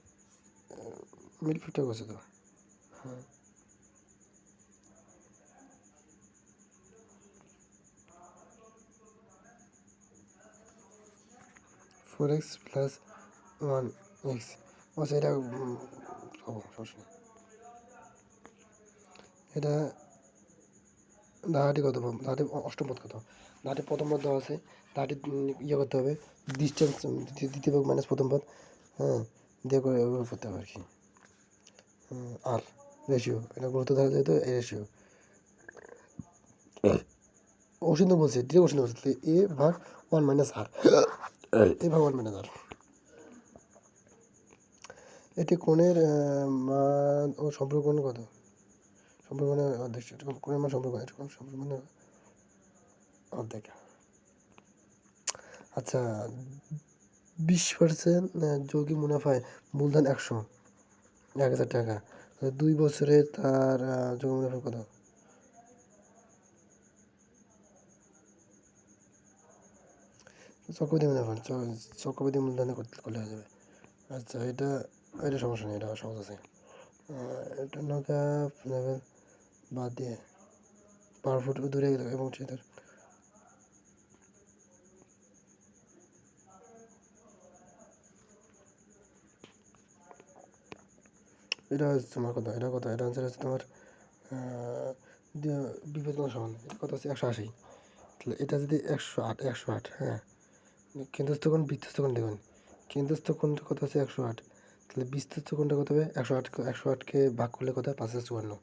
মেরে ফেটে করছে তো, হ্যাঁ 4x প্লাস 1x, আচ্ছা এটা সমস্যা নেই, এটা ধারাটি কত, ধারাটি অষ্টম পদ কত, ধারাটি প্রথম পদ দেওয়া আছে, ধারাটি ইয়ে করতে হবে, ডিস্টেন্স দ্বিতীয় পদ মাইনাস প্রথম পদ, হ্যাঁ দিয়ে করে ওইভাবে করতে হবে আর কি, আর রেশিও এটা গুরুত্ব দেখা যেহেতু এই রেশিও অসীন্দর বলছে, ডিরেক্ট অসীন্দর বলছে, তাহলে এ ভাগ 1 মাইনাস আর, এ ভাগ 1 মাইনাস আর। এটি কোণের মান ও সম্পর্ক কোণ কত? সম্পর্ক মানে অর্ধেক, কোণের মান সম্পর্ক এরকম সম্পর্ক মানে অর্ধেক। আচ্ছা, 20% যৌগিক মুনাফায় মূলধন 1,000 টাকা, 2 বছরে তার যৌগিক মুনাফা কত? চক্রবৃদ্ধি মুনাফা, চক্রবৃদ্ধি মূলধনে করলে হয়ে যাবে। আচ্ছা, এটা সমস্যা নেই, এটা সহজ আছে। এটা নৌকা লেভেল বাদ দিয়ে পার ফুট দূরে এবং এটা হচ্ছে তোমার কথা, এটা আনসার হচ্ছে তোমার বিপদ সমান, এটা কত হচ্ছে 180। তাহলে এটা যদি 108, হ্যাঁ, কেন্দ্রস্থ কোণ বৃত্তস্থ কোণ দেখুন, কেন্দ্রস্থ কোণটা কত হচ্ছে 108, তাহলে বৃত্তস্থ কোণটা কত হবে 108কে ভাগ করলে কত হয় 554।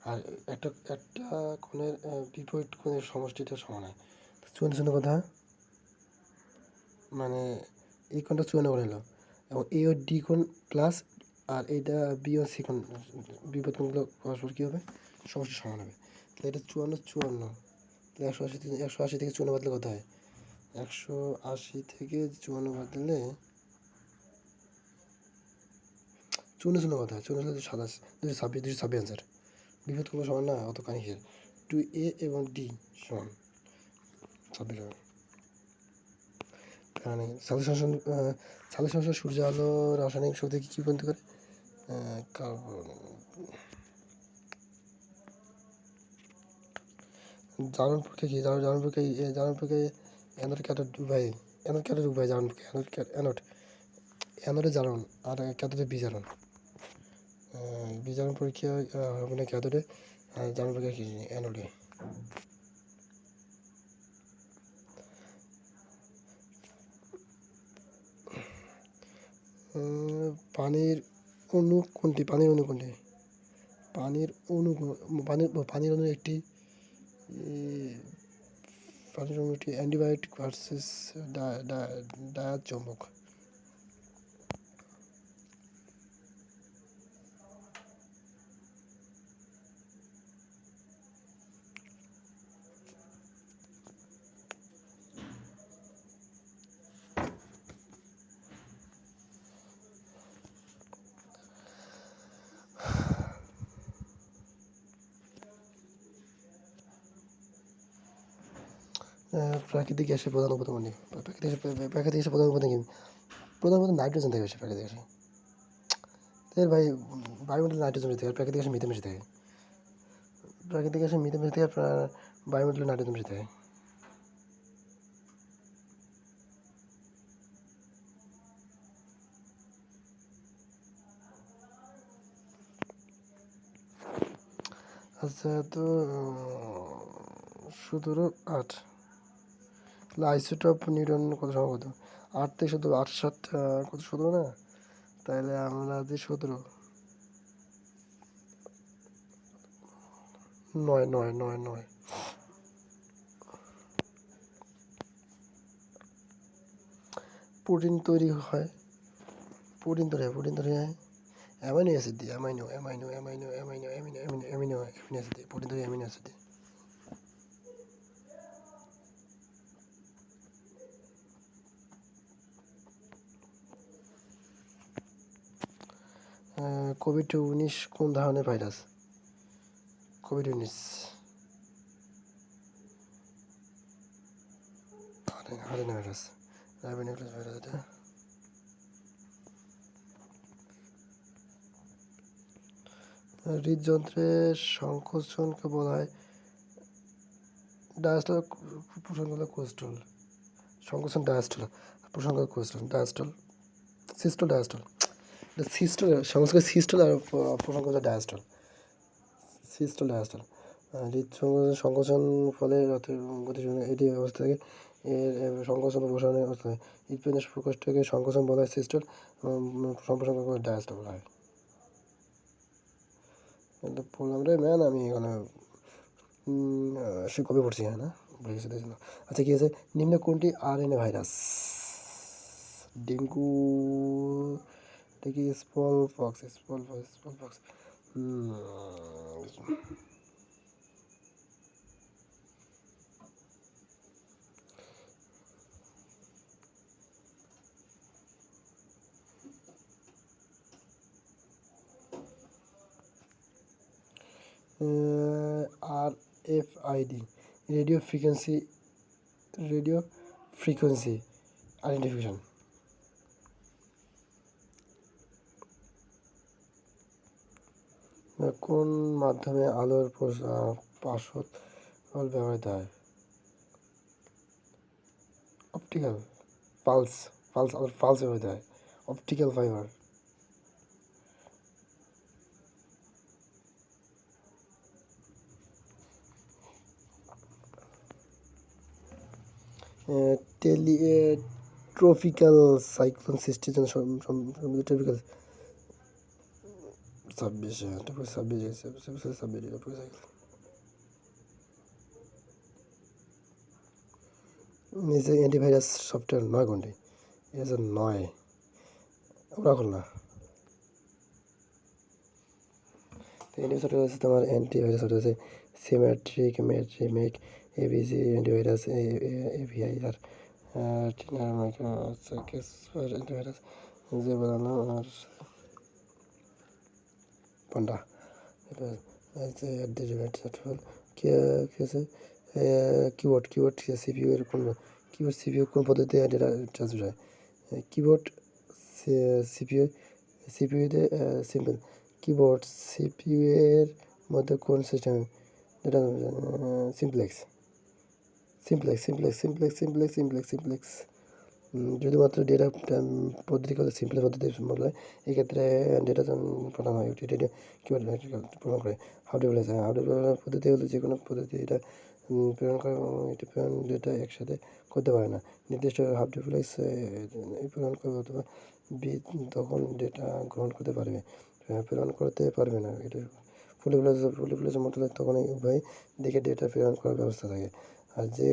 আর একটা কোণের বিপরীত কোণের সমষ্টিটা সমান হয়, 54 কথা, মানে এই কোণটা 54 কোণ হলো, এবং এ ও ডি কোণ প্লাস, আর এইটা বি ও সি কোণ, বিপরীত কোণগুলো পরস্পর কী হবে, সমষ্টি সমান হবে। তাহলে এটা 54, তাহলে 180 থেকে 54 বাদলে কত হয়, 180 থেকে 54 বাদলে 54 কথা হয়, 54 27, 226 অ্যান্সার। বিপরীত কোণ সমান না, অত কাহিনী। 2A এবং ডি সমান 26 হবে। মানে সালোকসংশ্লেষণ সূর্য আলো রাসায়নিক শক্তি কী বলতে করে, কার্বন। জারণ প্রক্রিয়া কি, জারণ প্রক্রিয়ায় অ্যানোড ক্যাথোড উভয়, জারণ প্রক্রিয়া, অ্যানোডে জারণ আর ক্যাথোডে বিজারণ। বিজারণ পরীক্ষা হবে না ক্যাথোডে, আর জারণ প্রক্রিয়া কি অ্যানোডে। পানির অণু কোনটি, পানির অণু একটি অ্যান্টিবায়োটিক ভার্সেস ডায়ার চৌম্বক। প্রাকৃতিক গ্যাসের প্রধান উপাদান কোনটি? প্রাকৃতিক গ্যাসের প্রধান উপাদান কি? প্রধান উপাদান নাইট্রোজেন থেকে আসে প্রাকৃতিক গ্যাসে। এর ভাই, বায়ুমণ্ডলে নাইট্রোজেন বেশি থাকে, প্রাকৃতিক গ্যাসে মিথেন বেশি থাকে। প্রাকৃতিক গ্যাসে মিথেন বেশি থাকে, বায়ুমণ্ডলে নাইট্রোজেন বেশি থাকে। আচ্ছা, তো 17, 8, তাহলে আইসোটপ নিউটন কত সময় কত? 8 থেকে 17, 8, 7 কত 17 না? তাহলে আমরা যে 17, 9। প্রোটিন তৈরি হয় অ্যামাইনো অ্যাসিড দিয়ে, অ্যামিনো অ্যাসিড দিয়ে প্রোটিন তৈরি, অ্যামিনো অ্যাসিড দিয়ে। কোভিড-19 কোন ধরনের virus? COVID-19 RNA virus, ribonucleic virus এটা। হৃদযন্ত্রের সংকোচনকে বলা হয় ডায়াস্টল, প্রসঙ্গ হলো কোলেস্ট্রল। সংকোচন ডায়াস্টল, প্রসঙ্গ কোলেস্ট্রল, ডায়াস্টল, সিস্টল, ডায়াস্টল। এটা সিস্টল, সংস্কৃত সিস্টল, আর প্রসঙ্গ হচ্ছে ডায়াস্টল, ডায়াস্টল। সংকোচন ফলে রথের গতি এটি অবস্থা থেকে এর সংকোচন প্রসারণের অবস্থা হয়। হৃৎপিণ্ডের প্রকোষ্ঠকে সংকোচন বলা হয় সিস্টল, সম্প্রসারণ করে ডায়াস্টল বলা হয়। বললাম রে ম্যান, আমি এখানে সে কবে পড়ছি, হ্যাঁ না ভুলে গেছি তাই জন্য। আচ্ছা কী আছে, নিম্নে কোনটি আরএনএ ভাইরাস? ডেঙ্গু, এটা কি small pox, small pox. RFID, radio frequency, radio frequency identification. কোন মাধ্যমে আলোর পাশত ব্যবহৃত হয়? অপটিক্যাল, পালস, আলোর পালস ব্যবহৃত হয়, অপটিক্যাল ফাইবার। ট্রপিক্যাল সাইক্লোন সৃষ্টির জন্য ট্রপিক্যাল 26, নিচে অ্যান্টিভাইরাস সফটওয়্যার 9 কোনটি? এটা হচ্ছে 9, ওরাকল না। তো অ্যান্টিভাইরাস সফটওয়্যার হচ্ছে তোমার, অ্যান্টিভাইরাস সফটওয়্যার হচ্ছে সিমেট্রিক, মেক, এবিসি অ্যান্টিভাইরাস, এভিআইআর, টিনার মাইক্রো হচ্ছে কেসপার অ্যান্টিভাইরাস, যে বানানো আর পান্ডা। এটা হচ্ছে সফটওয়্যার কি আছে, কিবোর্ড, সিপিইউ এর কোন, কিবোর্ড সিপিইউ কোন পদ্ধতিতে ডেটা ট্রান্সফার হয়? কিবোর্ড সিপিইউতে সিম্পল। কিবোর্ড সিপিইউ এর মধ্যে কোন সিস্টেম ডেটা সিমপ্লেক্স, সিমপ্লেক্স। শুধুমাত্র ডেটা পদ্ধতি করলে সিম্পল পদ্ধতি বলে, এক্ষেত্রে ডেটা পাঠানো হয় ডেটা কীভাবে প্রদান করে। হাউ পদ্ধতি হলো যে কোনো পদ্ধতি এটা প্রেরণ করে এবং এটি প্রেরণ ডেটা একসাথে করতে পারে না। নির্দিষ্ট হাফ ডিপ্লেক্স প্রেরণ করবে অথবা তখন ডেটা গ্রহণ করতে পারবে, প্রেরণ করতে পারবে না। এটা ফুলিফ্লেজ মোটলে তখন এই উভয় দিকে ডেটা প্রেরণ করার ব্যবস্থা থাকে। আর যে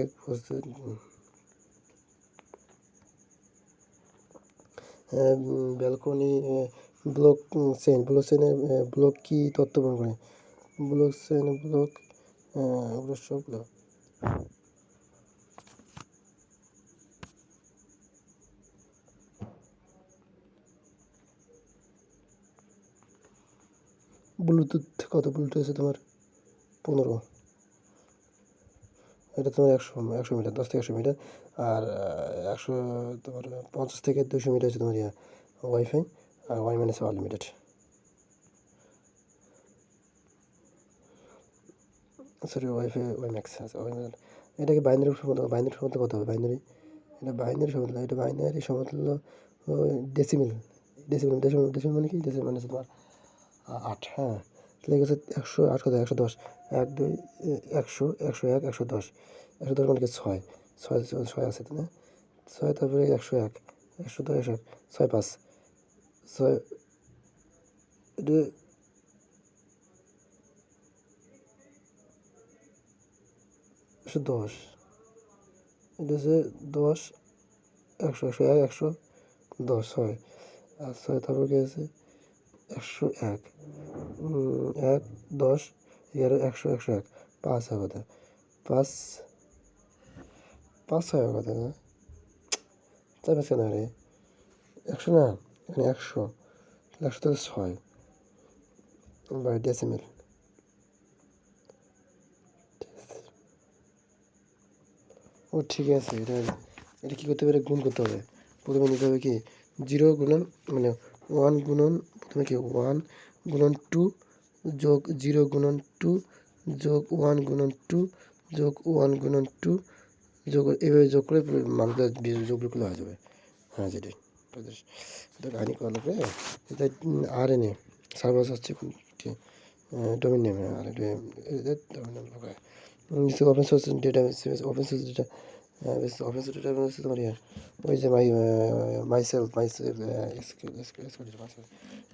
ব্যালকনি ব্লকচেনের ব্লক কি তথ্য প্রদান করে? ব্লক অবশ্যগুলো। ব্লুটুথ কত? ব্লুটুথ আছে তোমার 15, এটা তোমার 100 মিটার, 10 থেকে 100 মিটার। আর 100 তোমার 50 থেকে 200 মিটার আছে তোমার ওয়াইফাই, আর ওয়াইম্যান আছে আনলিমিটেড। সরি ওয়াইফাই ওয়াইম্যাক্স আছে ওয়াইম্যান। এটাকে বাইনারি সমতুল্য কত হবে? এটা বাইনারি সমতুল্য ডেসিমেল। ডেসিমেল মানে কি? ডেসিমেল মানে হচ্ছে তোমার 8, হ্যাঁ। তাহলে হচ্ছে 108 কত? 110, 1 2 100 101 110, 110 মানে কি 6, 6 আছে তাই না? 6 তারপরে 101, 110 101, 6 5, 6 এটা 110, এটা হচ্ছে 10, 100 101 110, 6 আর 6 তারপর কি আছে 101, 1 10 11 100 101, 5 হয় কথা, 5 5 হয় কথা না, 4 5 কেন রে? 100 না, এখানে 100, 100 থেকে 6 বাই ডেসিমেল। ও ঠিক আছে, এটা কী করতে পারে? গুণ করতে হবে। প্রথমে নিতে হবে কি 0 গুণন মানে 1 গুণন, প্রথমে কি 1 গুণন 2 যোগ 0 গুণন 2 যোগ 1 গুণন 2 যোগ 1 গুণন 2 যোগ, এভাবে যোগ করে মানগুলো যোগগুলো করলে হয়ে যাবে। হ্যাঁ যেটাই এটা কাহিনি করা লাগবে। এটা RNA সার্ভার হচ্ছে ডোমেন নেম, আর domain name open source data, open source data, open source data হচ্ছে তোমার ওই যে মাইসেলফ ওপেন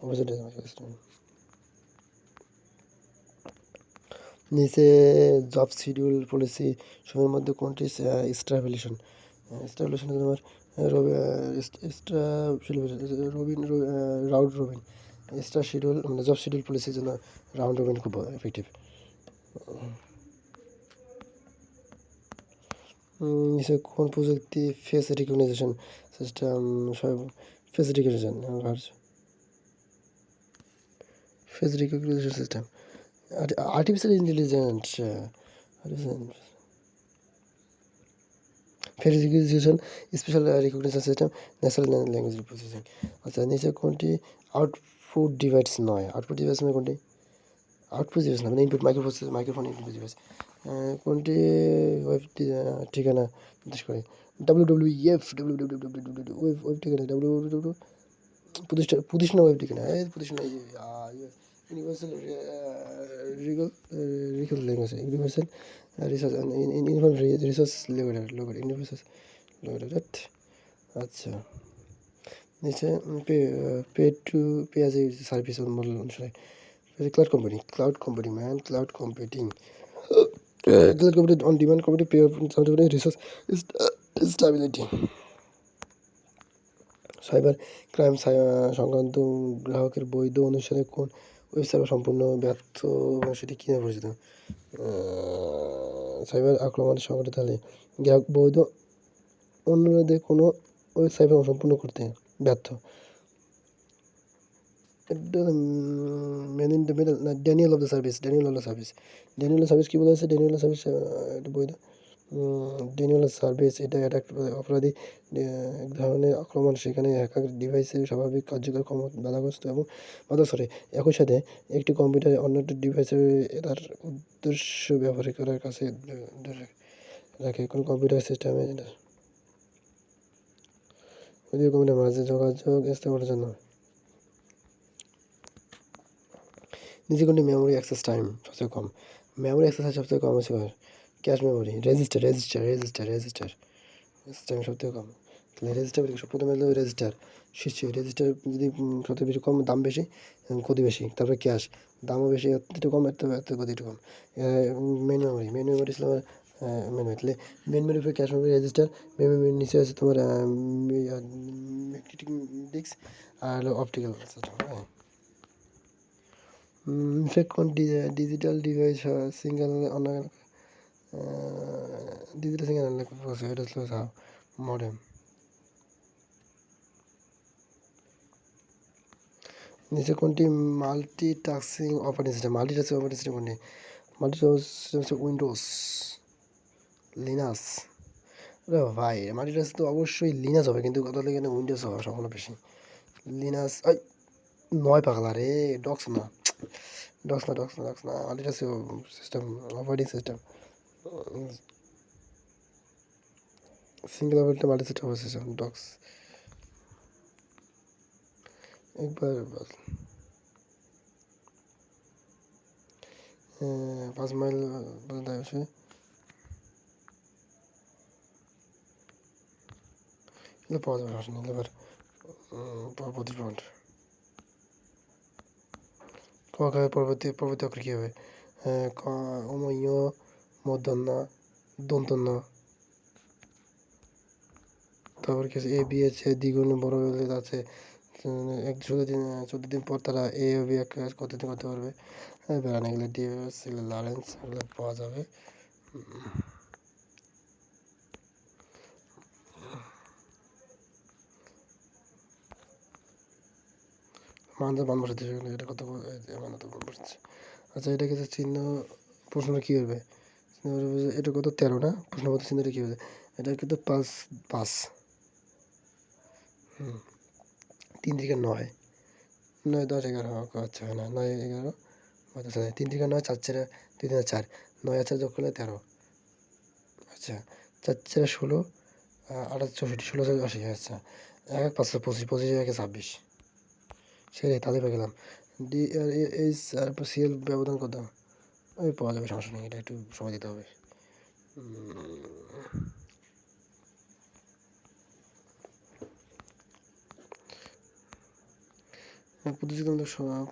সোর্স ডেটা নিচে জব শিডিউল পলিসি সময়ের মধ্যে কোনটি স্ট্রাভেলেশন স্ট্রাভেলেশন তোমার robin round robin star schedule মানে জব শিডিউল পলিসির জন্য রাউন্ড রবিন খুব এফেক্টিভ। নিচে কোন প্রযুক্তি face recognization system face recognition face recognition system artificial intelligence face recognition special recognition system natural language processing. আচ্ছা নিচে কোনটি আউটপুট ডিভাইস নয় আউটপুট ডিভাইস নয় কোনটি আউটপুট ডিভাইস না মানে ইনপুট মাইক্রোফোন ইনপুট ডিভাইস কোনটি ওয়েব ঠিকানা নির্দেশ করে WWF ওয়েব ঠিকানা WWW প্রতিষ্ঠান ওয়েব ঠিকানা প্রতিষ্ঠান universal recall language universal research research লোকের ইউনিভার্সাল লোকের। আচ্ছা নিচে pay to pay as a service model অনুসারে cloud computing cloud computing on demand computing pay resource stability cyber crime সংক্রান্ত গ্রাহকের বৈধ অনুসারে কোন ওয়েবসাইট সম্পূর্ণ ব্যর্থ এবং সেটি কী নামে পরিচিত সাইবার আক্রমণ সংঘটিত হলে গ্রাহক বৈধ অনুরোধে কোনো ওয়েবসাইট সম্পূর্ণ করতে ব্যর্থ ম্যান ইন দ্য মিডল না ড্যানিয়েল অফ দ্য সার্ভিস কী বলেছে ড্যানিয়েল অফ সার্ভিস এটা বৈধ ড্যানিয়েল অফ সার্ভিস এটা অ্যাটাক অপরাধী এক ধরনের আক্রমণ সেখানে হ্যাকার ডিভাইসের স্বাভাবিক কার্যকর ক্ষমতা বাধাগ্রস্ত এবং বাধা সরে একই সাথে একটি কম্পিউটারে অন্য একটি ডিভাইসের তার উদ্দেশ্য ব্যবহার করার কাছে রাখে কোনো কম্পিউটার সিস্টেমে কম্পিউটার মাঝে যোগাযোগ স্থাপনের জন্য নিচে কোনটি মেমোরি অ্যাক্সেস টাইম সবচেয়ে কম মেমোরি অ্যাক্সেস সবচেয়ে কম আছে ক্যাশ মেমোরি রেজিস্টার টাইম সবথেকে কম তাহলে রেজিস্টার প্রথমে রেজিস্টার শীর্ষে রেজিস্টার যদি সবথেকে বেশি কম দাম বেশি গতি বেশি তারপরে ক্যাশ দামও বেশি একটু কম এত গতি একটু কম মেন মেমোরি ছিল মেমোরি তাহলে main memory cache memory register memory নিচে আছে তোমার ম্যাগনেটিক ডিস্ক আর অপটিক্যাল সিস্টেম হ্যাঁ ইনফ্যাক্ট কোন digital device single online digital single online এটা ছিল মডেম নিচে কোনটি মাল্টিটাস্কিং অপারেটিং সিস্টেম কোনটি মাল্টিটাস্কিং হচ্ছে উইন্ডোজ লিনাক্স আরে ভাই মাল্টিটাস্ক তো অবশ্যই লিনাক্স হবে কিন্তু কথা হলে এখানে উইন্ডোজ হবে সম্ভাবনা বেশি লিনাক্স নয় পাগলা রে ডক্স না multitask system operating system single operating multi system system docs একবার 5 মাইল পর্যন্ত আসে এগুলো পাওয়া যাবে সমস্যা নেই এবার পরবর্তী পয়েন্ট পরবর্তী অক্ষর কী হবে অময় মধ্যাহ্ন দন্তন্য তারপর কি আছে এ বি আছে দ্বিগুণ বড় আছে 14 দিন পর তারা এ বি এক কতদিন করতে পারবে বেড়ান এগুলো ডিএস এগুলো লরেন্স এগুলো পাওয়া যাবে মানতে বান বসাতে এটা কত মানতে বান বসাচ্ছে আচ্ছা এটা কিছু চিহ্ন প্রশ্নটা কী হবে এটা কত 13 না প্রশ্নপত্র চিহ্নটা কী হবে এটা কিন্তু 5 3 থেকে 9 10 11 আচ্ছা হয় না 9 11 আচ্ছা 3 থেকে 9 4 4 2 3 4 9 আর 4 যোগ করলে 13 আচ্ছা 4 4 16 8 64 16 80 আচ্ছা 1 5 25 25 1 26 সেটাই তাদের পেয়ে গেলাম ডি আর এইচ আর সিএল ব্যবধান কত ওই পাওয়া যাবে সমস্যা নেই এটা একটু সময় দিতে হবে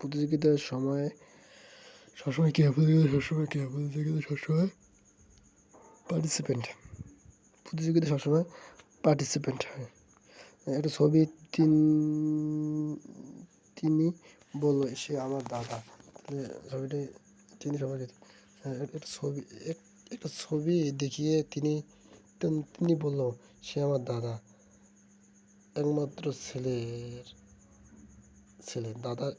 প্রতিযোগিতার সময় সবসময় কী হয় প্রতিযোগিতা, সবসময় কী হয় প্রতিযোগিতা, সবসময় পার্টিসিপেন্ট, প্রতিযোগিতা সবসময় পার্টিসিপেন্ট হয়। একটা ছবি তিনি বলল সে আমার দাদা, তাহলে ছবিটি তিনি সম্পর্কিত। একটা ছবি দেখিয়ে তিনি বলল সে আমার দাদা, একমাত্র ছেলে, দাদার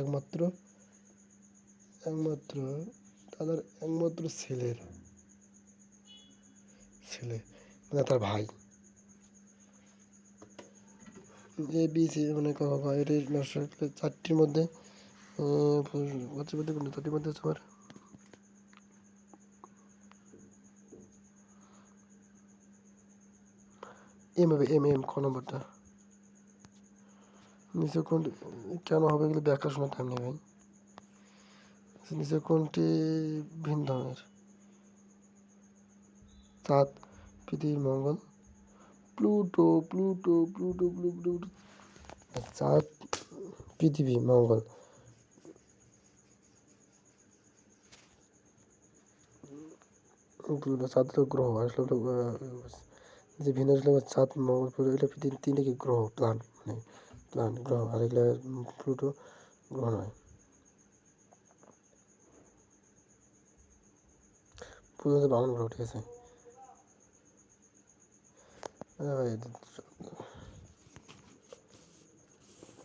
একমাত্র দাদার একমাত্র ছেলে, মানে তার ভাই। এ বি সি মানে এটি চারটির মধ্যে চারটির মধ্যে তোমার এম খ নম্বরটা নিচে কোনটি কেন হবে এগুলো ব্যাখ্যা শোনার টাইম নেই ভাই। নিচে কোনটি ভিন্ন ধরনের? চাঁদ, পৃথিবী, মঙ্গল, প্লুটো। চাঁদ, পৃথিবী, মঙ্গল। প্লুটো চাঁদ হলো গ্রহ, আসলে যে ভিন্ন ছিল চাঁদ, মঙ্গল, প্লুটো, এগুলো তিনটে কি গ্রহ, প্ল্যান গ্রহ, আর এগুলো প্লুটো গ্রহ নয়। প্লুটো বামন গ্রহ, ঠিক আছে।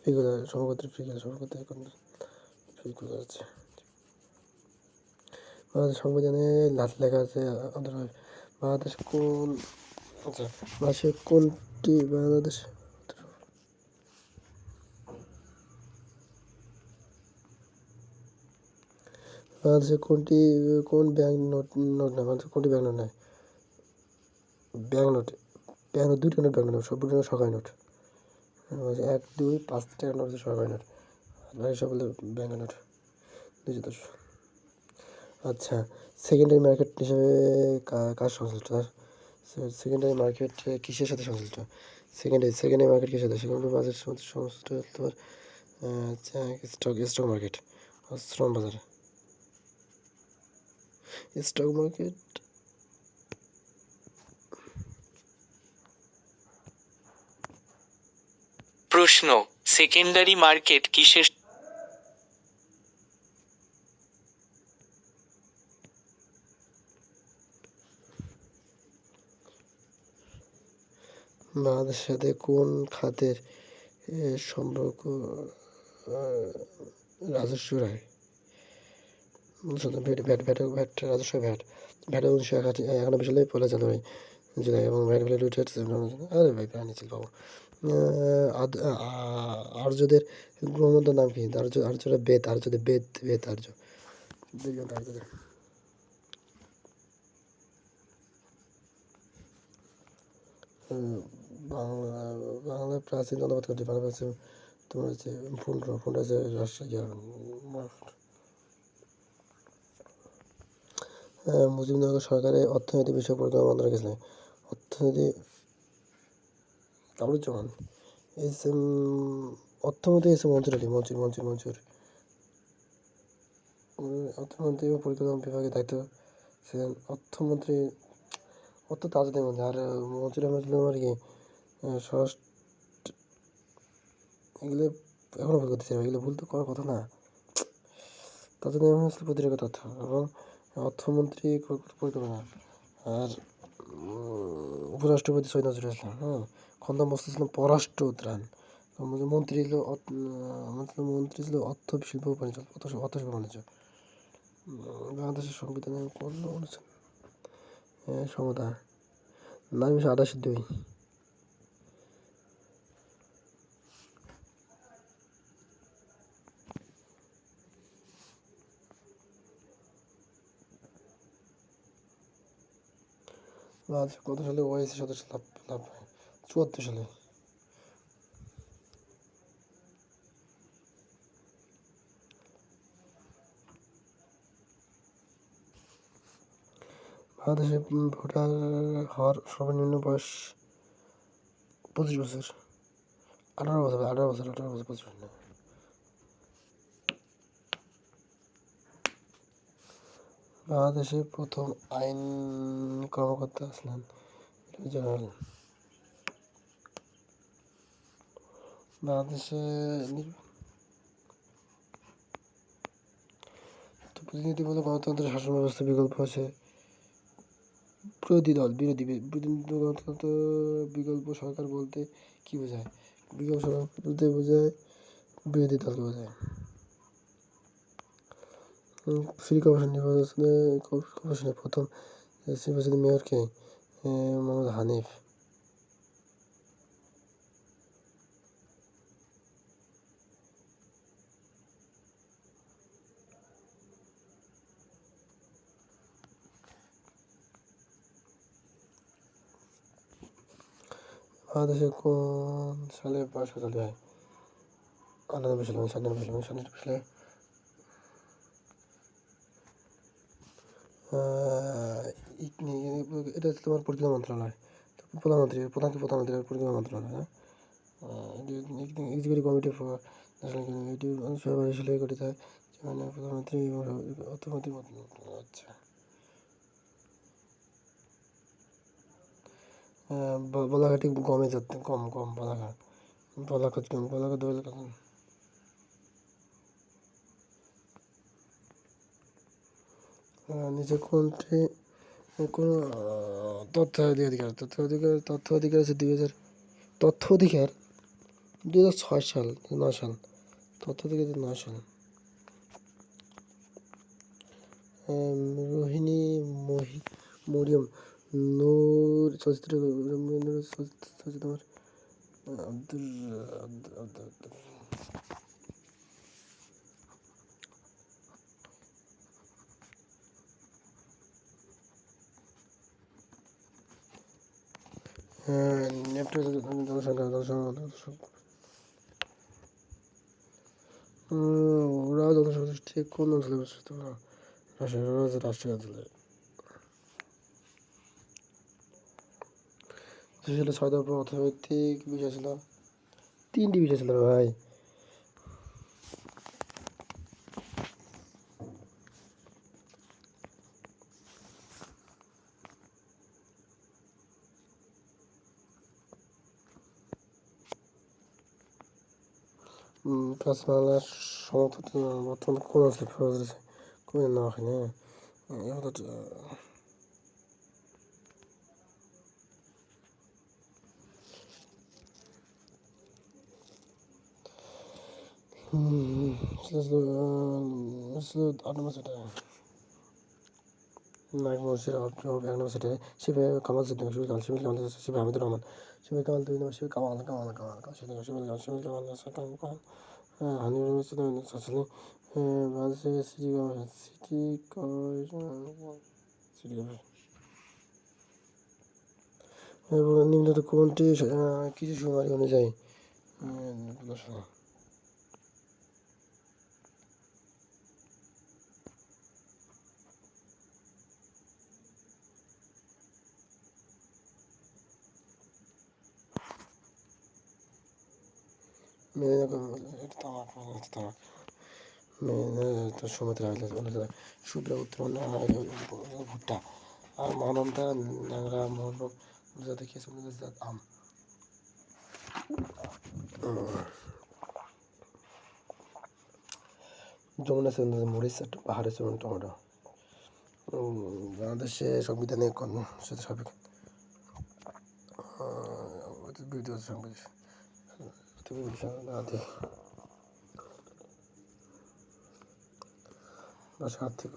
এগুলো সমগোত্রী এখন আছে। বাংলাদেশ সংবিধানে লেখা আছে বাংলাদেশ কোন, আচ্ছা, বাংলাদেশের কোনটি বাংলাদেশে কোন ব্যাংক নোট নেয়? বাংলাদেশে কোনটি ব্যাংক নোট নেয়? ব্যাংক নোট দুইটা নোট, ব্যাংক নোট সবগুলো সরকারি নোট। 1, 2, 5 টাকা নোট হচ্ছে সরকারি নোট, আর সবগুলো ব্যাংক নোট 210। আচ্ছা, সেকেন্ডারি মার্কেট হিসেবে কার সংশ্লিষ্ট? সেকেন্ডারি মার্কেট কিসের সাথে সংশ্লিষ্ট? সেকেন্ডারি মার্কেট কিসের সাথে? সেকেন্ডারি মার্কেট সংশ্লিষ্ট তোমার স্টক মার্কেট, শ্রম বাজার, স্টক মার্কেট। প্রশ্ন, সেকেন্ডারি মার্কেট কিসের? বাংলাদেশের সাথে কোন খাতের সম্পর্ক রাজস্ব রায়? রাজস্ব ভ্যাট 1991 সালে পয়লা জানুয়ারি জুলাই এবং ভ্যাট ভ্যালুয়েটেড। আরে ভাই প্রাণী ছিল বাবু। আর্যদের গ্রহমন্ত্রের নাম কি? আর্যরা আর্যদের আর্য আর্যদের। বাংলা প্রাচীন জনপদ কোনটি? বাংলা প্রাচীন তোমার হচ্ছে ফুন্ডরা হচ্ছে রাজশাহী। মুজিবনগর সরকারের অর্থনৈতিক বিষয় পরিকল্পনা মন্ত্রণালয় গেছিলেন? অর্থনীতি কামরুজ্জামান। অর্থমন্ত্রী মঞ্জুর। অর্থমন্ত্রী ও পরিকল্পনা বিভাগের দায়িত্ব ছিলেন অর্থমন্ত্রী, তাজউদ্দিন মঞ্জুর। আর মঞ্জুর আহমেদ ছিলেন আর কি স্বরাষ্ট্র। এগুলো এখনো ভুল করতেছি, এগুলো ভুল তো করার কথা না। তাজউদ্দিন আহমেদ ছিল প্রতিরক্ষা তথ্য এবং অর্থমন্ত্রী পরিকল্পনা। আর উপরাষ্ট্রপতি সৈয়দ নজরুল ইসলাম। খন্দকার মোস্তফা ছিলেন পররাষ্ট্র ত্রাণ। মন্ত্রী ছিল অর্থ শিল্প বাণিজ্য, বাংলাদেশের সংবিধানে কোন অনুচ্ছেদ সমতা? নারী 88-2। বাংলাদেশ কত সালে ওআইসি সদস্য লাভ হয়? 74 সালে। বাংলাদেশে ভোটার হওয়ার সর্বনিম্ন বয়স 25 বছর। 18 বছর 25 বছর না। বাংলাদেশে প্রথম আইন কর্মকর্তা ছিলেন জেনারেল। বাংলাদেশে প্রতিনিধিমূলক গণতন্ত্রের শাসন ব্যবস্থা বিকল্প আছে বিরোধী গণতন্ত্র বিকল্প সরকার বলতে কি বোঝায়? বিকল্প সরকার বলতে বোঝায় বিরোধী দলকে বোঝায়। সিটি কর্পোরেশনের প্রথম নির্বাচিত মেয়রকে মোহাম্মদ হানিফ। বাংলাদেশে কোন সালে ভাষা চালু হয়? 99 সালে এটা হচ্ছে তোমার পরিকল্পনা মন্ত্রণালয়। প্রধানমন্ত্রীর পরিকল্পনা মন্ত্রণালয়। হ্যাঁ, executive committee for national unity 1922 সালে গঠিত হয়, যেখানে প্রধানমন্ত্রী এবং অর্থমন্ত্রী। আচ্ছা, বলাঘাটি গমে যাতে গম বলাঘাট বলাঘাট। নিচে কোনটি কোন তথ্য অধিকার আছে 2000 তথ্য অধিকার 2006 সাল 9 সাল তথ্য অধিকার 9 সাল। রোহিণী মরিয়ম নূর চলচ্চিত্র তোমার আব্দুল জনসংখ্যা ওরা জনসমষ্টি কোন অঞ্চলে অবস্থিত? রাষ্ট্রীয় অঞ্চলে। ছিল 6 দফা অর্থনৈতিক বিষয় ছিল, 3টি বিষয় ছিল ভাই। প্রাচীন বাংলার সমর্থন বর্তমান কোন অঞ্চলে প্রভাব রয়েছে? কোন না হয়নি নায়ক মহসির এক নম্বর সেটে শিবে কামাল সিদ্দিক শিবির কামাল শিবে হামিদুর রহমান শিবে কামাল 2 নম্বর শিবে কামাল শিবির কামাল হানিফ সাসলি বাংলাদেশের সিটি এবং নিম্নত কোনটি কিছু শুমারি অনুযায়ী সুমিত্রা শুভ্র উত্তর ভুট্টা আর মহানন্দা ন্যাংরা মোহন যাতে খেয়েছে আম। যমুনা মরিচ পাহাড়ের টমেটো। বাংলাদেশে সংবিধানে কোন সাথে সাবেক বিরোধী আর্থিক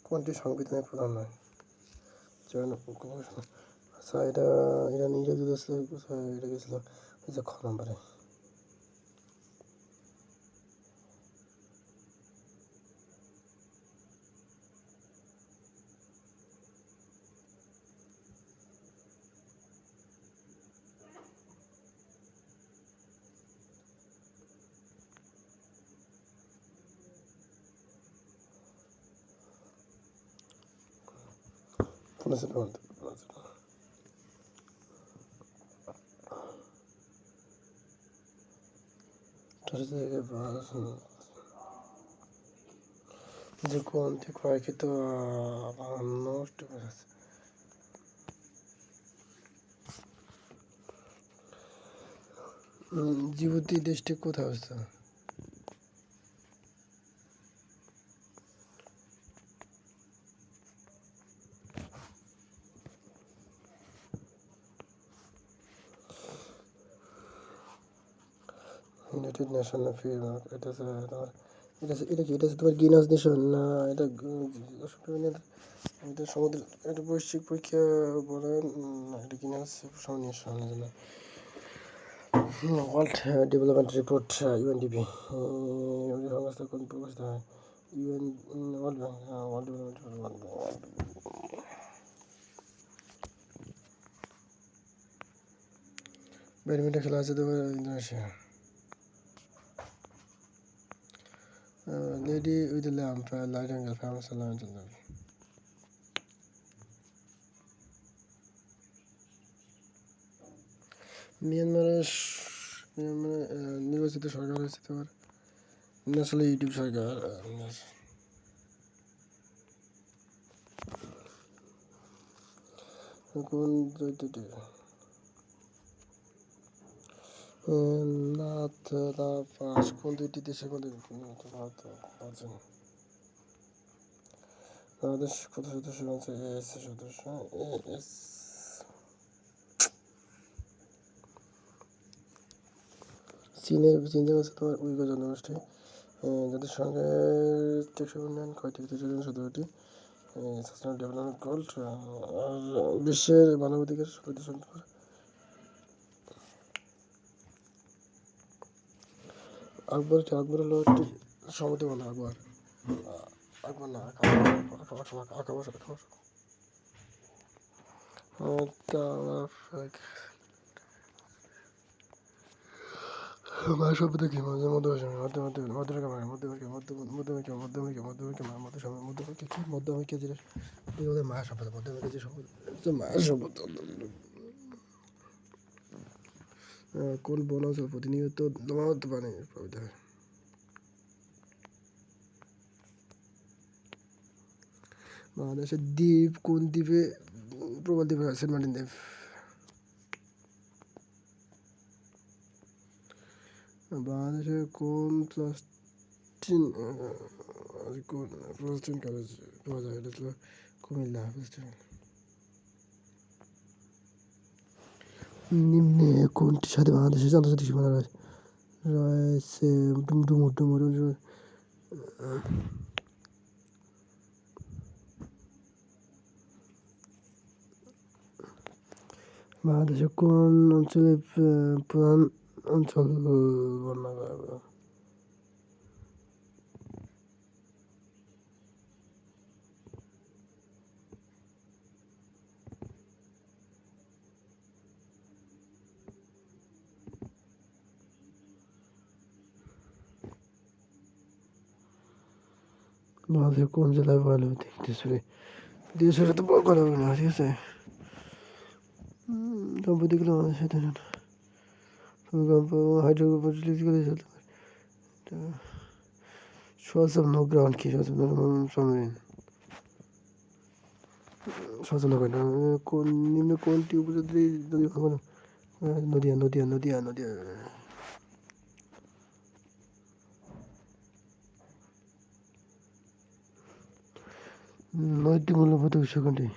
কোনটি সংবিধানের প্রধান নয়? আচ্ছা, এটা ইরান ইংরেজি এটা গেছিল যে খ নম্বরে। যে গ্রন্থি ক্রয়কৃত নষ্ট করেছে। জিবুতি দেশটি কোথায় অবস্থিত? ইউনাইটেড নেশন ফ্রেমওয়ার্ক, এটা হচ্ছে তোমার, এটা হচ্ছে তোমার গিনেস নেশন না, এটা এটা সমুদ্র, এটা বৈশ্বিক পরীক্ষা বলেন না, এটা গিনেস নেশন না, ওয়ার্ল্ড ডেভেলপমেন্ট রিপোর্ট ইউএনডিপি সংস্থা কোন প্রকাশিত হয়? UN, world bank, world development, badminton খেলা আছে তোমার Indonesia. Lady with lamp light angle famous মিয়ানমারের নির্বাচিত সরকার হয়েছে তোমার আসলে ইউটিউব সরকার। কোন দৈত্যটি নাথ পাস কোন দুইটি দেশের মধ্যে ভারত আছেন? বাংলাদেশ কত সদস্য আছে? এস সদস্য, এস। চীন আছে তোমার উইঘুর জনগোষ্ঠী, যাদের সঙ্গে টেকসই উন্নয়ন কয়টি 17টি সাস্টেনেবল ডেভেলপমেন্ট গোল, আর বিশ্বের মানবাধিকার সমিতি সম্পর্কে আকবর হলো একটি সমিতি বলে আকবর না মায়ের সভ্যতা কি মধ্যমকে জিনিস মায়ের সভ্যতা, মধ্যমকে যে সভ্যতা মায়ের সভ্যতা। কোন বনাঞ্চল প্রতিনিয়ত দমাতে পানি প্রবাহিত হয়? বাংলাদেশের দ্বীপ কোন দ্বীপে প্রবাল দ্বীপে সেন্ট মার্টিন দ্বীপ? বাংলাদেশের কোন প্লাস্টিন কলেজ পাওয়া যায়? এটা ছিল কুমিল্লা প্লাস্টিন। নিম্নে কোনটির সাথে বাংলাদেশের আন্তর্জাতিক সীমানা রয়েছে? ডুমুর বাংলাদেশের কোন অঞ্চলে প্রধান অঞ্চল বন্যা? বাংলাদেশের কোন জেলায় পয়লাবতী দেশের সাথে কথা বলে না, ঠিক আছে? দম্পতিগুলো আমাদের সাথে ভূমিকম্প হাইড্রোপোনিক্স চলতে পারে। সচেতন গ্রাউন্ড কি সচেতন করে না। কোন নিম্ন কোনটি উপজাতি নদী ভাঙন? নদিয়া। নদীটি মূল্যবোধ উৎস কোনটি?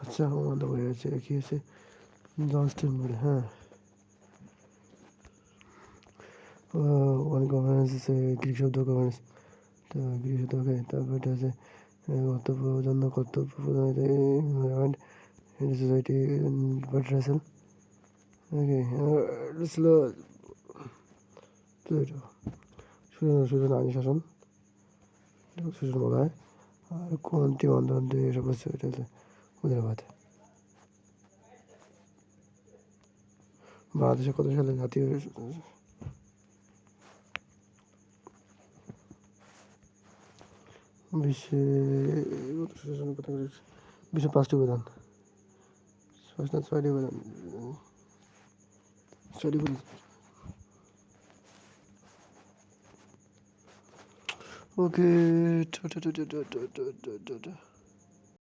আচ্ছা আমাদের হয়ে আছে কি আছে জনস্টেন বলে, হ্যাঁ। ওয়ান গভর্নেন্স আছে গ্রিক শব্দ গভর্নেন্স, তো গ্রিক শব্দ ওকে। তারপর এটা আছে কর্তব্য প্রদান সোসাইটি বাট রাসেল, ওকে। এটা ছিল প্লেটো। সুজন আইনি শাসন, সুজন বলা হয়। আর কোনটি অন্ধ এসব হচ্ছে এটা হচ্ছে মুর্শিদাবাদ। বাংলাদেশে কত সালে জাতীয় বিশ্বে বিশ্বে 5টি উপাদান, 6টি উপাদান, 6টি উপাদান। ওকে।